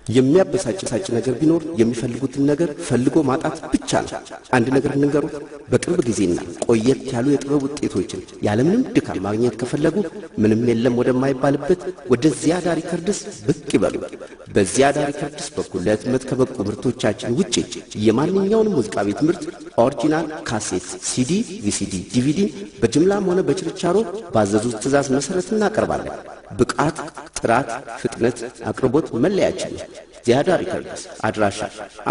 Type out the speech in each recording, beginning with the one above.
የሚያበሳጭ ነገር ቢኖር የሚፈልጉትን ነገር ፈልጎ ማጣት ብቻ ነው። አንድ ነገር እንንገሩት፣ በቅርብ ጊዜና ቆየት ያሉ የጥበብ ውጤቶችን ያለምንም ድካም ማግኘት ከፈለጉ ምንም የለም ወደማይባልበት ወደ ዚያዳ ሪከርድስ ብቅ ይበሉ። በዚያዳ ሪከርድስ በኩል ለህትመት ከበቁ ምርቶቻችን ውጪ የማንኛውንም ሙዚቃ ቤት ምርት ኦሪጂናል ካሴት፣ ሲዲ፣ ቪሲዲ፣ ዲቪዲ በጅምላም ሆነ በችርቻሮ ባዘዙት ትዕዛዝ መሰረት እናቀርባለን። ብቃት፣ ጥራት፣ ፍጥነት፣ አቅርቦት መለያችን ነው። ዚያዳ ሪከርድስ አድራሻ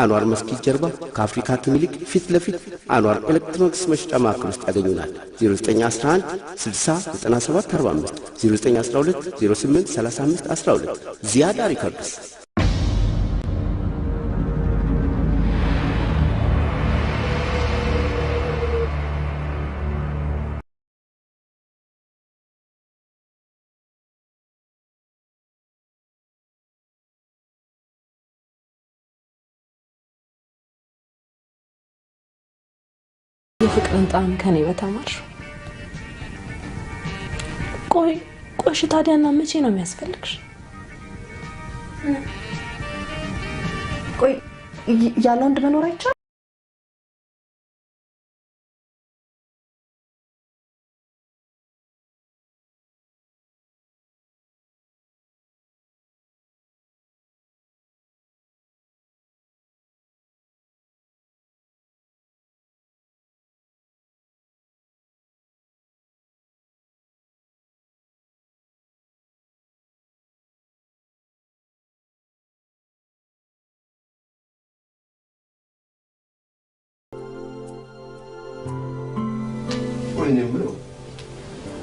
አንዋር መስጊድ ጀርባ ከአፍሪካ ክሊኒክ ፊት ለፊት አንዋር ኤሌክትሮኒክስ መሸጫ ማዕከል ውስጥ ያገኙናል። 0911 60 97 45 0912 08 35 12 ዚያዳ ሪከርድስ። የፍቅርን ጣም ከኔ በተማር ቆይ ታዲያና መቼ ነው የሚያስፈልግሽ? ቆይ ያለው ወንድ መኖር አይቻልም?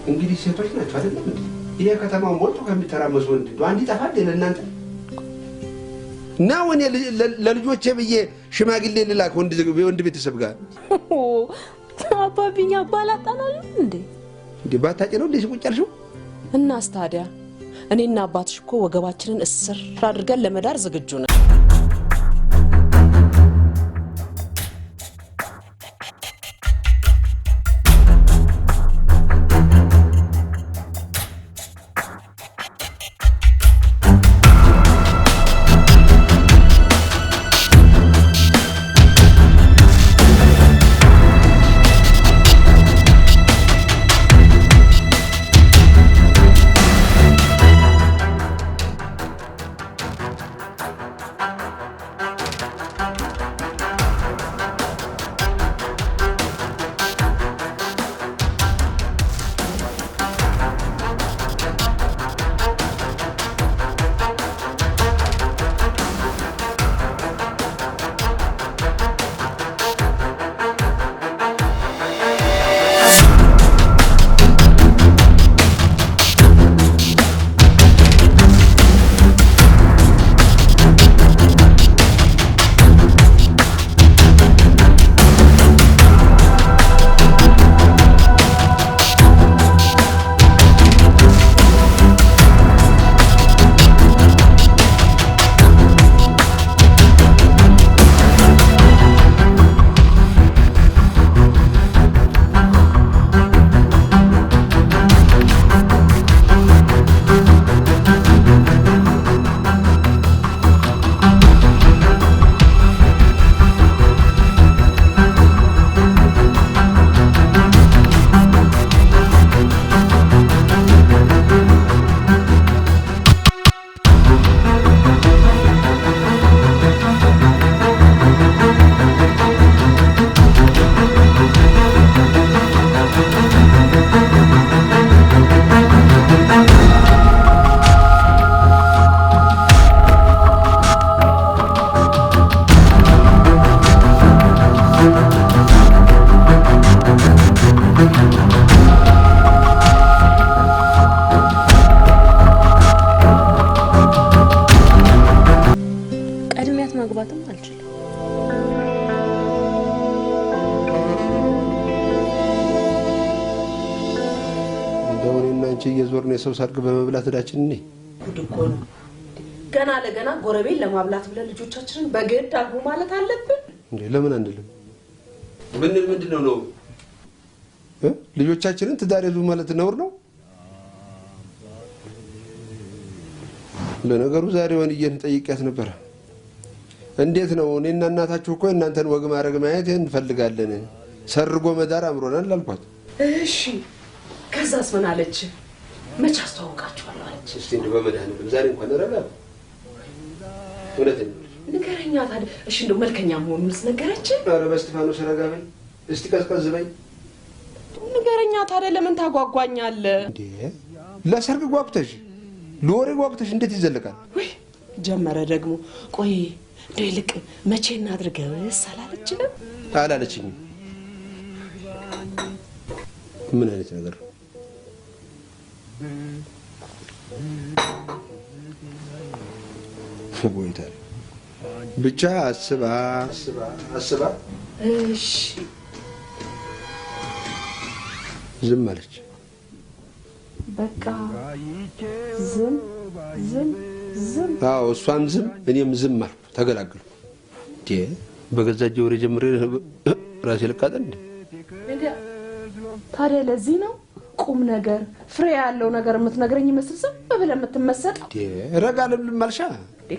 እንግዲህ ሴቶች ናቸው አይደለም እንዴ? ይሄ ከተማው ሞልቶ ከሚተራመሱ ወንድ አንድ ይጠፋል ለእናንተ ነው። እኔ ለልጆቼ ብዬ ሽማግሌ ልላክ ወንድ ቤተሰብ ጋር አባቢኛ ባላጣናል እንዴ ባታጭ ነው እንዴ ቁጭ ያልሽው? እናስ ታዲያ እኔና አባትሽ እኮ ወገባችንን እስር አድርገን ለመዳር ዝግጁ ነን። መግባትም አልችልም። እንደውኔና አንቺ እየዞርን የሰው ሰርግ በመብላት እዳችን ነኝ ጉድ እኮ ነው። ገና ለገና ጎረቤት ለማብላት ብለን ልጆቻችንን በግድ አግቡ ማለት አለብን እንዴ? ለምን አንልም? ምንድነው ነው ልጆቻችንን ትዳር ይዙ ማለት ነውር ነው? ለነገሩ ዛሬ ወንየን ጠይቂያት ነበር። እንዴት ነው? እኔና እናታችሁ እኮ እናንተን ወግ ማድረግ ማየት እንፈልጋለን። ሰርጎ መዳር አምሮናል አልኳት። እሺ ከዛስ ምን አለች? መች አስተዋውቃችኋለሁ አለች? እስቲ እንደው በመድኃኒዓለም ዛሬ እንኳን ረጋ እውነቴን ንገረኛ ታዲያ። እሺ እንደው መልከኛ መሆኑንስ ነገረች? ኧረ በእስጢፋኖስ ረጋ በይ እስቲ፣ ቀዝቀዝ በይ። ንገረኛ ታዲያ። ለምን ታጓጓኛለህ እንዴ? ለሰርግ ጓጉተሽ ለወሬ ጓጉተሽ እንዴት ይዘልቃል? ወይ ጀመረ ደግሞ። ቆይ እንደው ይልቅ መቼ እናድርገውስ አላለችንም? አላለችኝም። ምን አይነት ነገር ወይታ ብቻ አስባ እሺ ዝም አለች። በቃ ዝም። አዎ እሷም ዝም እኔም ዝም አልኩ። ተገላገልኩ። በገዛ እጄ ወሬ ጀምሬ ራሴ ልቃጠል እንዴ? ታዲያ ለዚህ ነው ቁም ነገር ፍሬ ያለው ነገር የምትነግረኝ ይመስል ዝም ብለህ የምትመሰጠው? ረጋ ልብልም አልሻ።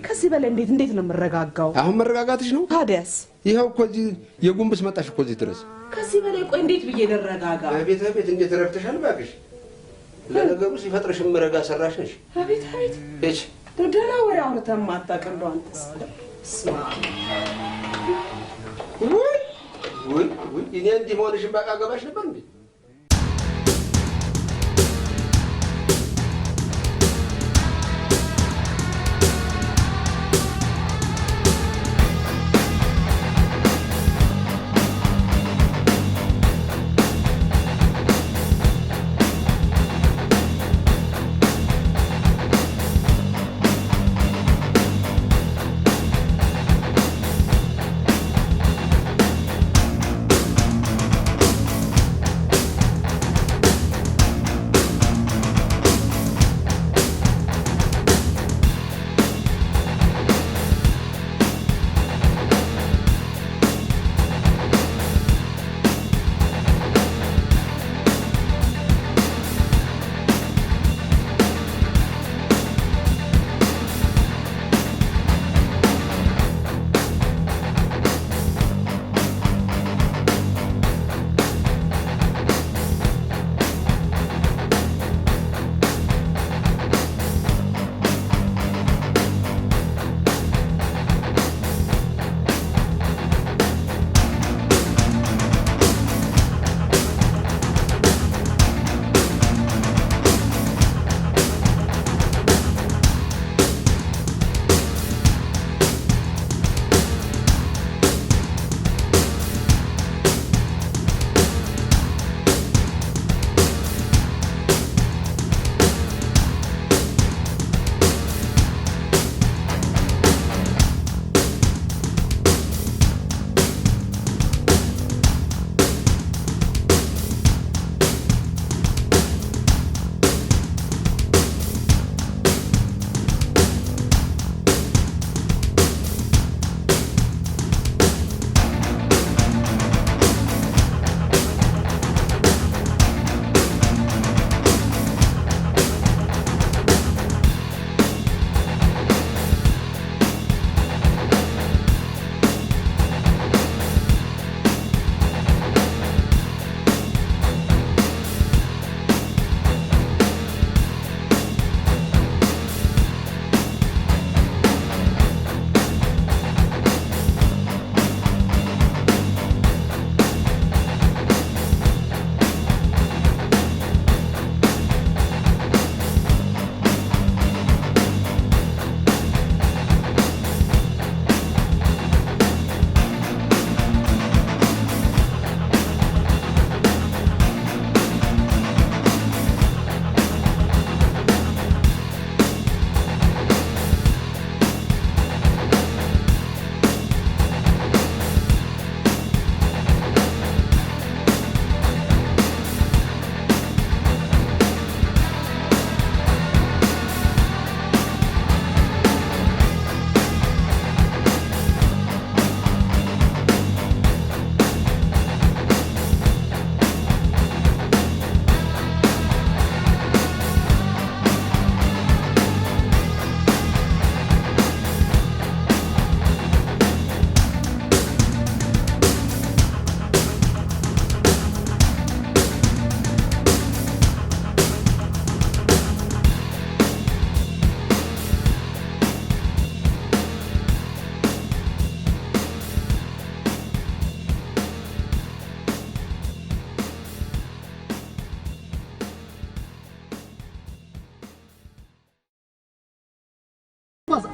ከዚህ በላይ እንዴት ነው የምረጋጋው? አሁን መረጋጋትሽ ነው። ታዲያስ ይኸው እኮ እዚህ የጉንብስ መጣሽ እኮ እዚህ ድረስ። ከዚህ በላይ ቆይ እንዴት ብዬ ልረጋጋ? ቤት እንዴት ረግተሻል እባክሽ። ለነገሩ ሲፈጥርሽ ምረጋ ሰራሽ ነሽ። አቤት እሺ ደህና ወሬ አውርተህ የማታውቅ እንደው አንተስ። ውይ እኔ እንዲህ መሆንሽን ባውቅ አገባሽ ነበር እንዴ?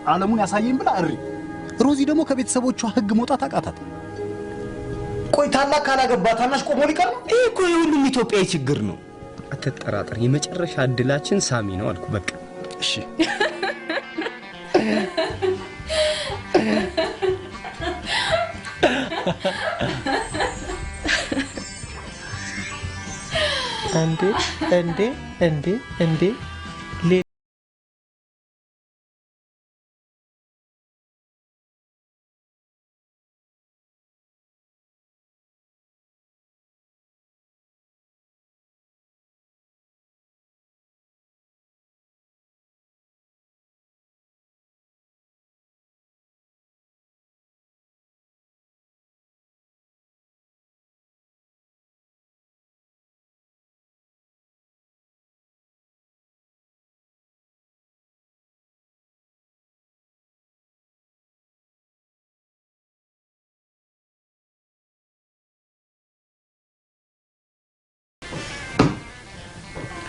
ዓለሙን ያሳየኝ ብላ እሪ። ሮዚ ደግሞ ከቤተሰቦቿ ህግ መውጣት አቃታት። ቆይ ታላቅ ካላገባ ታናሽ ቆሞ ሊቀር ነው? ይሄ እኮ የሁሉም ኢትዮጵያዊ ችግር ነው። አትጠራጠር፣ የመጨረሻ እድላችን ሳሚ ነው አልኩ። በቃ እሺ እንዴ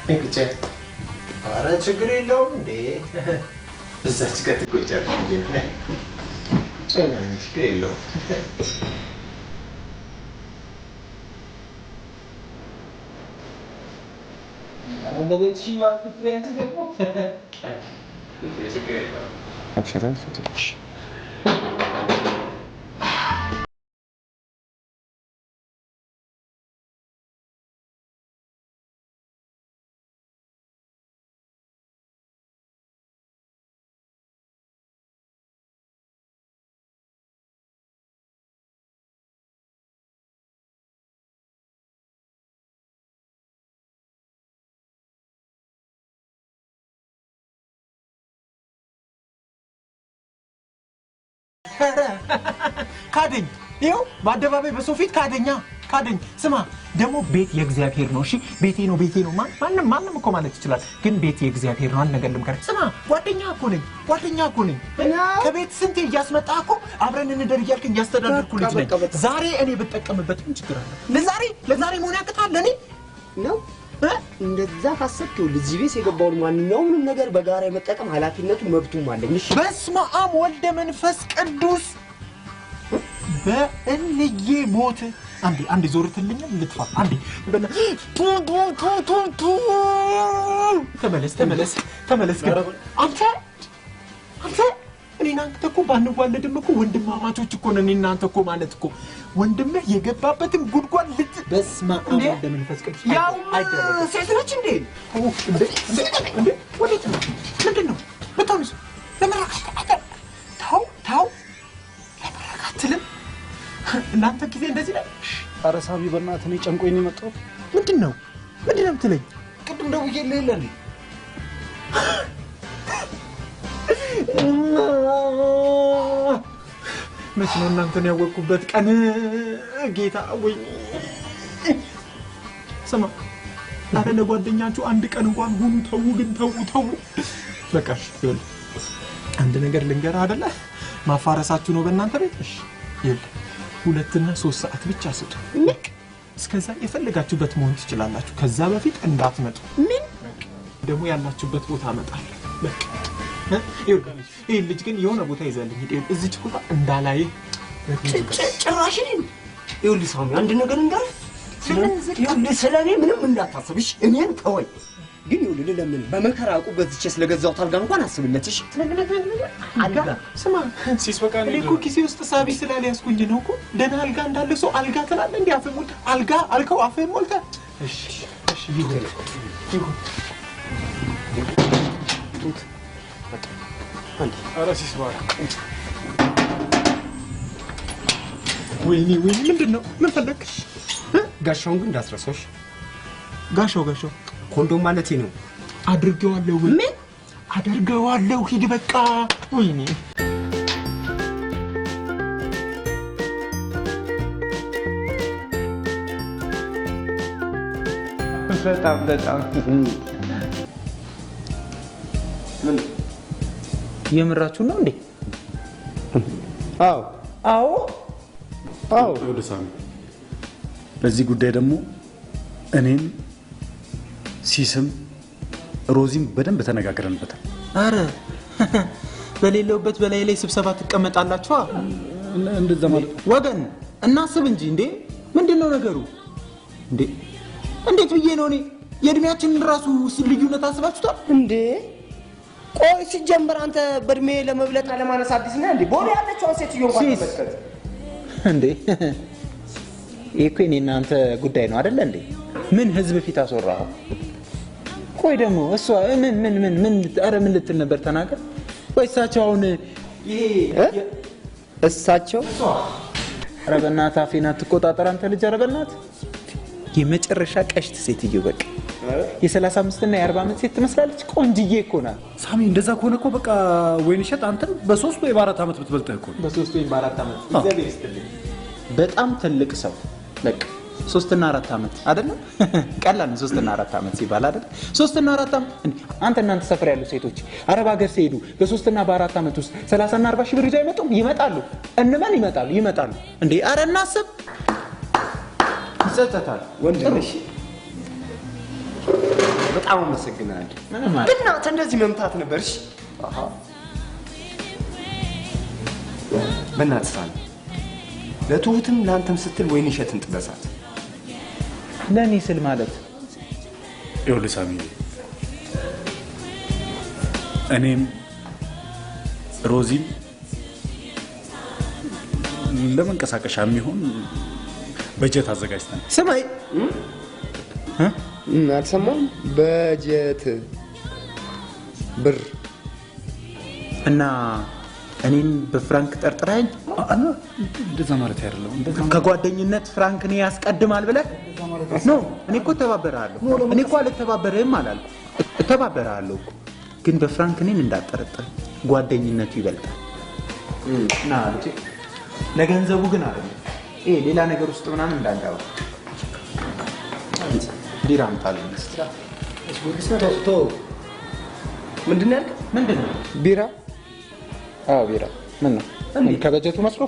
እንግዲህ ኧረ ችግር የለውም እንዴ እዛች ጋር ትቆጫለሽ እንዴ ችግር የለውም ካደኝ ይኸው በአደባባይ በሰው ፊት ካደኝ ስማ ደግሞ ቤት የእግዚአብሔር ነው እሺ ቤቴ ነው ማንም እኮ ማለት ይችላል ግን ቤት የእግዚአብሔር ነው አንድ ነገር ልምከር ስማ ጓደኛ እኮ ነኝ ከቤት ስንቴ እያስመጣ እኮ አብረን እንደር እያልከኝ እያስተዳደርኩ ልጅ ነኝ ዛሬ እኔ ብጠቀምበት ምን ችግር አለ ለዛሬ መሆን ያቅታል ለኔ ነው እንደዛ ካሰብከው ለዚህ ቤት የገባውን ማንኛውንም ነገር በጋራ የመጠቀም ኃላፊነቱ መብቱም አለኝ እሺ በስመ አብ ወልደ መንፈስ ቅዱስ በእንዬ ሞት አንዴ ዞርትልኝ ልጥፋ አንዴ ተመለስ ጋር አንተ እኔና አንተ እኮ ባንዋለድም እኮ ወንድማማቾች እኮ ነን እናንተ እኮ ማለት እኮ ወንድምህ የገባበትን ጉድጓድ በስመ አብ ወልደ መንፈስ ቅዱስ ያው ሴት ነች እንዴ ወዴት ነው ምንድን ነው በታውስ ለመረጋጋት ታው ለመረጋጋትልም እናንተ ጊዜ እንደዚህ ላይ ኧረ ሳሚ በእናትህ እኔ ጨንቆኝ ነው የመጣሁት ምንድን ነው የምትለኝ ቅድም ደውዬልህ የለ እንዴ መች ነው እናንተን ያወቅኩበት ቀን ጌታ ወይ ስማ አረ ለጓደኛችሁ አንድ ቀን እንኳን ሁኑ ተው ግን ተው በቃ ይኸውልህ አንድ ነገር ልንገርህ አይደለ ማፋረሳችሁ ነው በእናንተ ቤት እሺ ይኸውልህ 2 እና 3 ሰዓት ብቻ ስጡ እስከዛ የፈለጋችሁበት መሆን ትችላላችሁ ከዛ በፊት እንዳትመጡ ምን ደግሞ ያላችሁበት ቦታ አመጣለሁ በቃ ይሄ ልጅ ግን የሆነ ቦታ ይዘልኝ እዚች ቦታ እንዳላይ ጭራሽ ይኸውልህ ሳሚ አንድ ነገር እንገር ስለኔ ምንም እንዳታስብሽ እኔን ተወኝ ግን ይኸውልህ ለምን በመከራ አቁ ገዝቼ ስለገዛሁት አልጋ እንኳን አስብለትሽ አልጋ ስማ ሲስበቃ ነው እኮ ኪሴ ውስጥ ሳቢ ስላልያዝኩኝ ነው እኮ ደህና አልጋ እንዳለ ሰው አልጋ ትላለህ እንዴ አፈ ሞልተ አልጋ አልከው አፈ ሞልተ እሺ ይሁን ኧረ ሲስበቃ ወይኔ ምንድን ነው ምን ፈለግሽ ጋሻውን ግን እንዳትረሳሽ ጋሻው ኮንዶም ማለቴ ነው አድርጌዋለሁ ምን አድርጌዋለሁ ሂድ በቃ ወይኔ በጣም ምን የምራችሁ ነው እንዴ አዎ ወደሳሚ በዚህ ጉዳይ ደግሞ እኔም ሲስም ሮዚም በደንብ ተነጋግረንበታል አረ በሌለውበት በላይ ላይ ስብሰባ ትቀመጣላችሁ እንደዛ ማለት ወገን እናስብ እንጂ እንዴ ምንድነው ነገሩ እንዴ እንዴት ብዬ ነው እኔ የእድሜያችንን ራሱ ልዩነት አስባችሁታል እንዴ ቆይ ሲጀምር አንተ በእድሜ ለመብለጥ ለማነስ አዲስ ነህ እንዴ ቦሌ ያለችው ሴትዮ እንኳን ተመልከት እንዴ እኮ እኔና አንተ ጉዳይ ነው አይደል እንዴ ምን ህዝብ ፊት አስወራው ቆይ ደግሞ እሷ ምን አረ ምን ልትል ነበር ተናገር ወይ እሳቸው አሁን ይሄ እሳቸው አረ በእናትህ አፌን አትቆጣጠር አንተ ልጅ አረ በእናትህ የመጨረሻ ቀሽት ሴትዮ በቃ የ35 እና የ40 ዓመት ሴት ትመስላለች ቆንጅዬ እኮ ናት ሳሚ እንደዛ ከሆነ እኮ በቃ ወይንሸት አንተን በ3 ወይ በ4 ዓመት ብትበልጠህ እኮ በ3 ወይ በ4 ዓመት እግዚአብሔር ይስጥልኝ በጣም ትልቅ ሰው በቃ 3 እና 4 ዓመት አይደለም ቀላል ነው 3 እና 4 ዓመት ሲባል አይደል 3 እና 4 ዓመት እናንተ ሰፈር ያሉ ሴቶች አረብ ሀገር ሲሄዱ በ3 እና በ4 ዓመት ውስጥ 30 እና 40 ሺህ ብር ይዘው ይመጣሉ እንመን ይመጣሉ እንዴ አረ እናስብ ይጸጸታል ወንድምሽ በጣም አመሰግናለሁ ግን አንተ እንደዚህ መምታት ነበርሽ አሃ በእናትህ ሳሚ ለትሁትም ለአንተም ስትል ወይንሸትን ጥበሳት ለኔ ስል ማለት ይኸውልህ ሳሚ እኔም ሮዚም ለመንቀሳቀሻ የሚሆን በጀት አዘጋጅተን ስማይ አልሰማም በጀት ብር እና እኔን በፍራንክ ጠርጥራኝ እንደዛ ማለት አይደለም ከጓደኝነት ፍራንክ ነው ያስቀድማል ብለህ ነው እኔ እኮ ተባበራለሁ እኔ እኮ አልተባበረህም አላልኩ ተባበራለሁ ግን በፍራንክ እኔን እንዳጠረጥር ጓደኝነቱ ይበልጣል ና ልጅ ለገንዘቡ ግን አይደለም ይሄ ሌላ ነገር ውስጥ ምናምን እንዳንዳው ቢራ አምጣልኝ ምንድነው ቢራ አዎ ቢራ ምን ነው ከበጀቱ መስሎ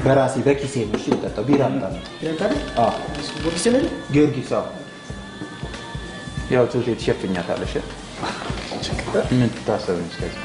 በራሴ በኪሴ ነው እሺ ልጠጣው ቢራ አምጣልኝ አዎ ጊዮርጊስ አዎ ያው ትውቴ ትሸፍኛታለሽ ምን ታሰብኝ ስለዚህ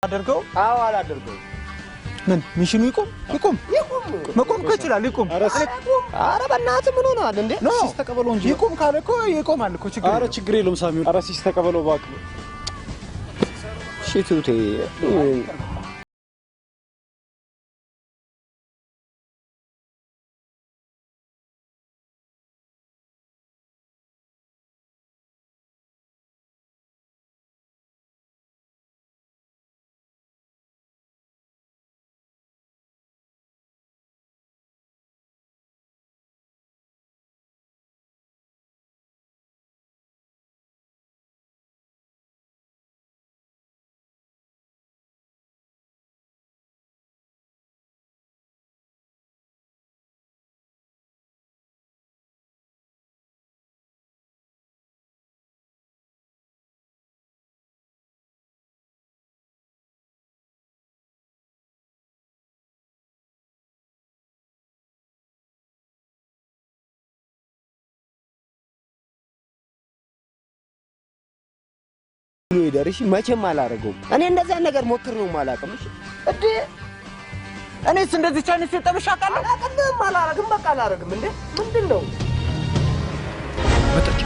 አደርገው አዎ አላደርገው ምን ሚሽኑ ይቆም መቆም ይችላል ይቆም አረ በእናትህ ምን ሆነሃል እንዴ ሲስ ተቀበለው እንጂ ይቆም ካለ እኮ ይቆማል እኮ ችግር አረ ችግር የለውም ሳሚው አረ ሲስ ተቀበለው ባክ ሽቱቴ ይደርሽ መቼም አላረገው እኔ እንደዛ ነገር ሞክር ነው ማላቀም እሺ እዴ እኔስ እንደዚህ ቻንስ ተጠብሻ ካለ አላረግም በቃ አላረግም እንዴ ምንድነው መጣች።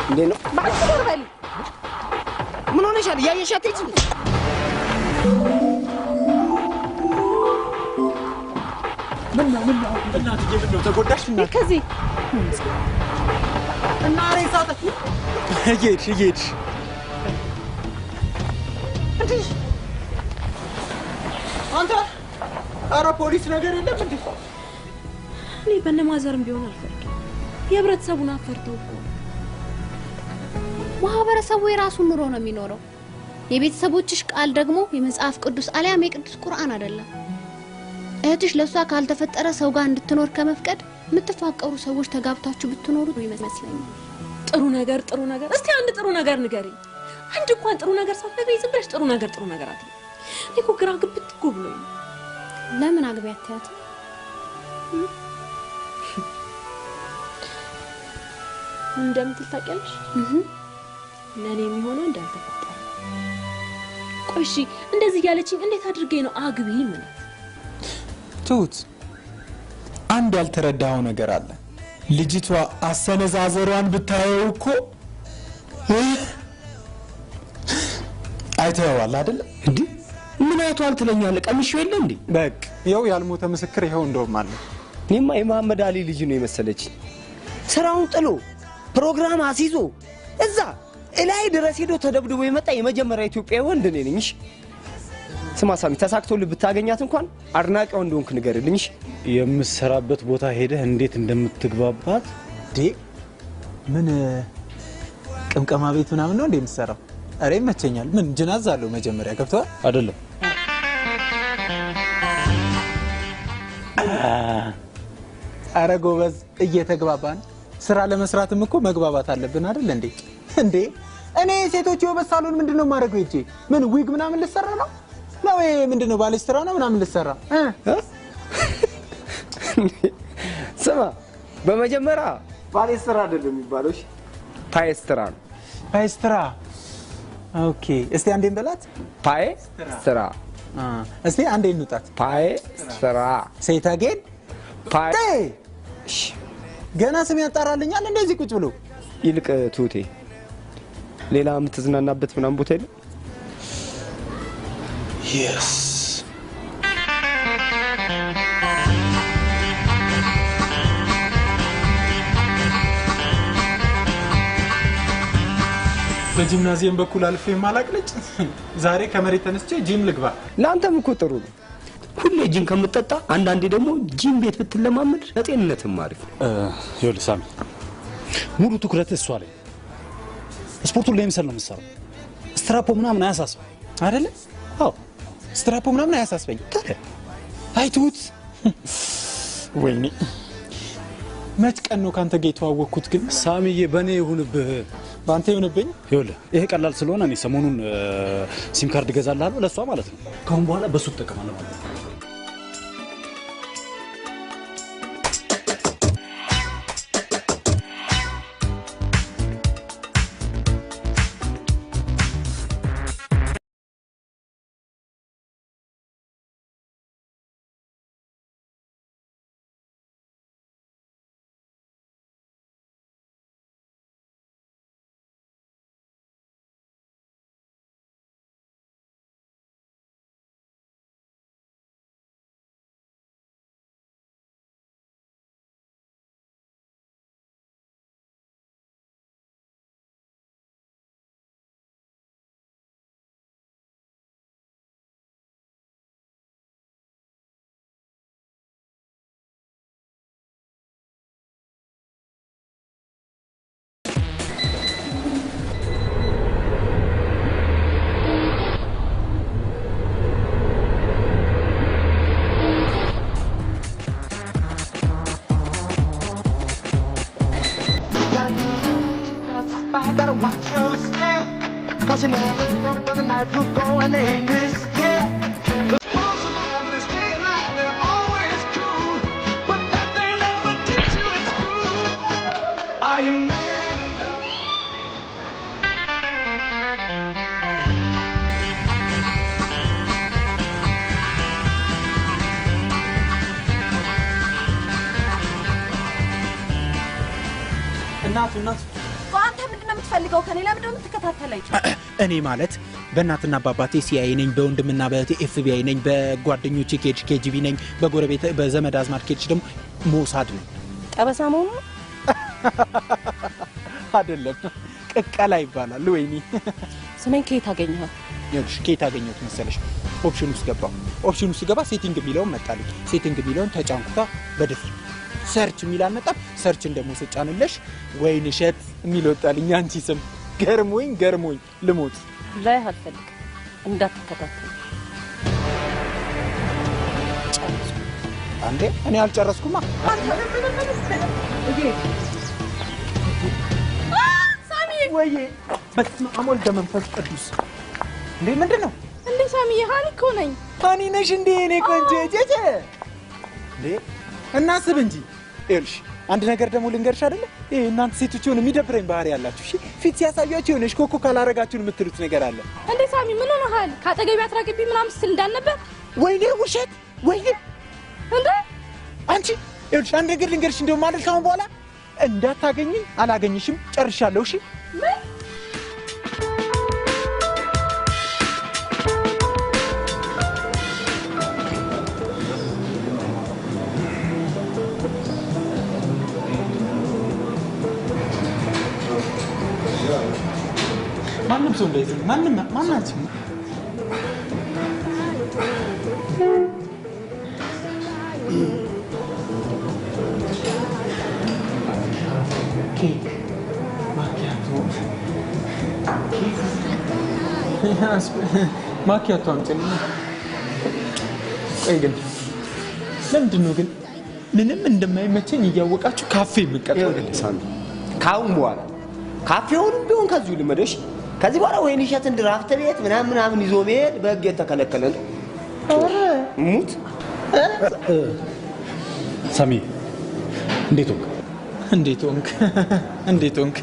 እንዴ ነው ማስተርበል ምን ሆነሻል? ያየሻት እጂ ምን ነው እናትዬ ምን ነው ተጎዳሽ? እናት ከዚህ እና ሬሳት እየሄድሽ አንተ ኧረ ፖሊስ ነገር የለም እንዴ? እኔ በነማዘርም ቢሆን አልፈርድም። የህብረተሰቡን አፈርተው እኮ ማህበረሰቡ የራሱን ኑሮ ነው የሚኖረው። የቤተሰቦችሽ ቃል ደግሞ የመጽሐፍ ቅዱስ አልያም የቅዱስ ቁርአን አይደለም። እህትሽ ለሷ ካልተፈጠረ ሰው ጋር እንድትኖር ከመፍቀድ የምትፋቀሩ ሰዎች ተጋብታችሁ ብትኖሩ ይመስለኛል። ጥሩ ነገር እስቲ አንድ ጥሩ ነገር ንገሪኝ። አንድ እንኳን ጥሩ ነገር ሳትነግሪኝ ዝም ብለሽ ጥሩ ነገር አትበይ። እኔ እኮ ግራ ግብት እኮ ብሎኝ። ለምን አግቢ አትያት? እንደምትል ታውቂያለሽ? ለኔ የሚሆነው እንዳልተፈጠረ። ቆይ እሺ እንደዚህ ያለችኝ እንዴት አድርጌ ነው አግቢ ምን? ትሁት አንድ ያልተረዳኸው ነገር አለ። ልጅቷ አሰነዛዘሯን ብታየው እኮ አይተኸዋል አይደል? እንዴ ምን አይቷል ትለኛለህ? ቀምሼው የለ እንዴ? በቃ ይኸው ያልሞተ ምስክር ይኸው እንደውም አለ። እኔማ የመሐመድ አሊ ልጅ ነው የመሰለች። ስራውን ጥሎ ፕሮግራም አስይዞ እዛ እላይ ድረስ ሄዶ ተደብድቦ የመጣ የመጀመሪያ ኢትዮጵያዊ ወንድ ነኝ። እሺ ስማ ሳሚ፣ ተሳክቶልህ ብታገኛት እንኳን አድናቂው እንደሆንክ ንገርልኝ። እሺ የምትሰራበት ቦታ ሄደህ እንዴት እንደምትግባባት ምን ቅምቀማ ቤት ምናምን ነው እንዴ የምትሰራው? አሬ ይመቸኛል። ምን ጅናዛ አለው መጀመሪያ ገብቷል አይደለም? አረ ጎበዝ እየተግባባን ስራ ለመስራትም እኮ መግባባት አለብን አይደል እንዴ? እንዴ እኔ ሴቶች የውበት ሳሎን ምንድነው ማድረገው? እጄ ምን ዊግ ምናምን ልሰራ ነው ነው ምንድነው ባለስትራ ነው ምናምን ልሰራ? ስማ በመጀመሪያ ባለስትራ አይደለም የሚባለው፣ እሺ ፓይስትራ ነው። ፓይስትራ ኦኬ። እስቲ አንዴን በላት። ፓይስትራ እስቲ አንዴ እንውጣት። ፓይስትራ ሴት አገን ፓይ ገና ስም ያጣራልኛል እንደዚህ ቁጭ ብሎ። ይልቅ ቱቴ ሌላ የምትዝናናበት ምናምን ቦታ የለም? Yes. በጂምናዚየም በኩል አልፌ ማላቅልጭ ዛሬ ከመሬት ተነስቼ ጂም ልግባ። ለአንተም እኮ ጥሩ ነው። ሁሌ ጂም ከምትጠጣ አንዳንዴ ደግሞ ጂም ቤት ብትለማመድ ለጤንነትም አሪፍ ነው። ይኸውልህ ሳሚ፣ ሙሉ ትኩረት እሷ ላይ ስፖርቱን ላይ መሰል ነው የምትሰራው። ስትራፖ ምናምን አያሳስብ አይደለ? አዎ ስትራፖ ምናምን አያሳስበኝ። አይቱት ወይኔ መች ቀን ነው ካንተ ጋር የተዋወቅኩት? ግን ሳሚዬ በእኔ ይሁንብህ። በአንተ ይሁንብኝ? ይኸውልህ ይሄ ቀላል ስለሆነ እኔ ሰሞኑን ሲም ካርድ እገዛልሃለሁ ለእሷ ማለት ነው። ከአሁን በኋላ በሱ ትጠቀማለህ ማለት ነው። Better watch your step, 'cause you never know where the night will go and they ain't this scared. The possible of this day like they're always cool, but that they never teach you it's true. Are you man enough? እናት አንተ ምንድነው የምትፈልገው ከኔ? ለምንድነው የምትከታተለኝ? እኔ ማለት በእናትና በአባቴ ሲአይኤ ነኝ፣ በወንድምና በእህቴ ኤፍቢአይ ነኝ፣ በጓደኞቼ ኬጂቢ ነኝ፣ በጎረቤት በዘመድ አዝማድ ኬጅ ደግሞ ሞሳድ ነኝ። ጠበሳ መሆኑ አይደለም ቅቀላ ይባላል። ወይኔ ስሜን ከየት አገኘኸው? ይኸውልሽ ከየት አገኘሁት መሰለሽ? ኦፕሽን ውስጥ ገባሁ። ኦፕሽን ውስጥ ገባ ሴቲንግ የሚለውን መጣልኝ። ሴቲንግ የሚለውን ተጫንኩታ በድፍረት ሰርች የሚል አልመጣም። ሰርችን ደግሞ ስጫንለሽ ወይንሸት የሚል ወጣልኝ። አንቺ ስም ገርሞኝ ልሞት ላይ አልፈልግም እንዳትከታተል። አንዴ እኔ አልጨረስኩማ። ሳሚ ወይ በስመ አብ ወልደ መንፈስ ቅዱስ። እንዴ ምንድነው እንዴ? ሳሚ ሃኒ እኮ ነኝ። ሃኒ ነሽ እንዴ? እኔ ቆንጆ ጄጄ እንዴ እናስብ እንጂ። ይኸውልሽ አንድ ነገር ደግሞ ልንገርሽ አይደለ? ይሄ እናንተ ሴቶች ሆነ የሚደብረኝ ባህሪ ያላችሁ እሺ፣ ፊት ሲያሳያችሁ ሆነሽ ኮኮ ካላረጋችሁን የምትሉት ነገር አለ። እንዴ ሳሚ ምን ሆነሃል? ካጠገቢ አትራቅብኝ ምናምን ስትል እንዳልነበር? ወይኔ ውሸት! ወይኔ እንዴ አንቺ ይኸውልሽ አንድ ነገር ልንገርሽ እንደው ማለት ካሁን በኋላ እንዳታገኝኝ አላገኝሽም። ጨርሻለሁ። እሺ ምን ማንም ሰው እንደዚህ ማናችሁ ኬክ ማኪያቶ አምጪልኝ። ቆይ ግን ለምንድን ነው ግን ምንም እንደማይመቸኝ እያወቃችሁ ካፌ የምትቀጥሉት? ካሁን በኋላ ካፌውንም ቢሆን ከዚሁ ልመደሽ። ከዚህ በኋላ ወይንሸትን ድራፍት ቤት ምናምን ይዞ መሄድ በሕግ የተከለከለ ነው። ኧረ ሙት ሳሚ እንዴት ሆንክ?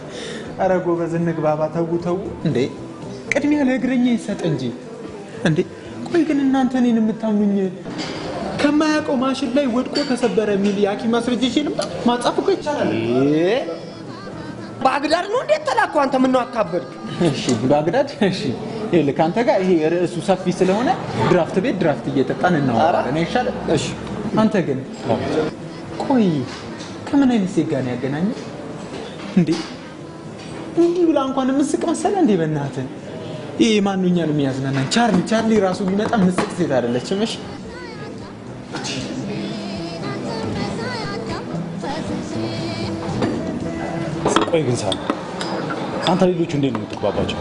ኧረ ጎበዝ እንግባባ። ተው እንዴ ቅድሚያ ለእግረኛ ይሰጥ እንጂ እንዴ። ቆይ ግን እናንተ እኔን የምታምኑኝ ከማያውቀው ማሽን ላይ ወድቆ ተሰበረ የሚል የሐኪም ማስረጃ ልምጣ? ማጻፍ እኮ ይቻላል። ባግዳድ ነው እንዴት ተላኩ? አንተ ምን ነው አካበድክ? እሺ ባግዳድ። እሺ ይልክ አንተ ጋር ይሄ ርዕሱ ሰፊ ስለሆነ ድራፍት ቤት ድራፍት እየጠጣን እናወራለን አይሻልም? እሺ አንተ ግን ቆይ ከምን አይነት ሴት ጋር ነው ያገናኘው እንዴ? እንዲህ ብላ እንኳን ምስቅ መሰለ እንዴ? በእናትህ ይሄ ማንኛውንም የሚያዝናናኝ ቻርሊ ራሱ ቢመጣ ምስቅ ሴት አይደለችም። እሺ ቆይ ግን ሳሚ አንተ ሌሎቹ እንዴት ነው የምትግባባቸው?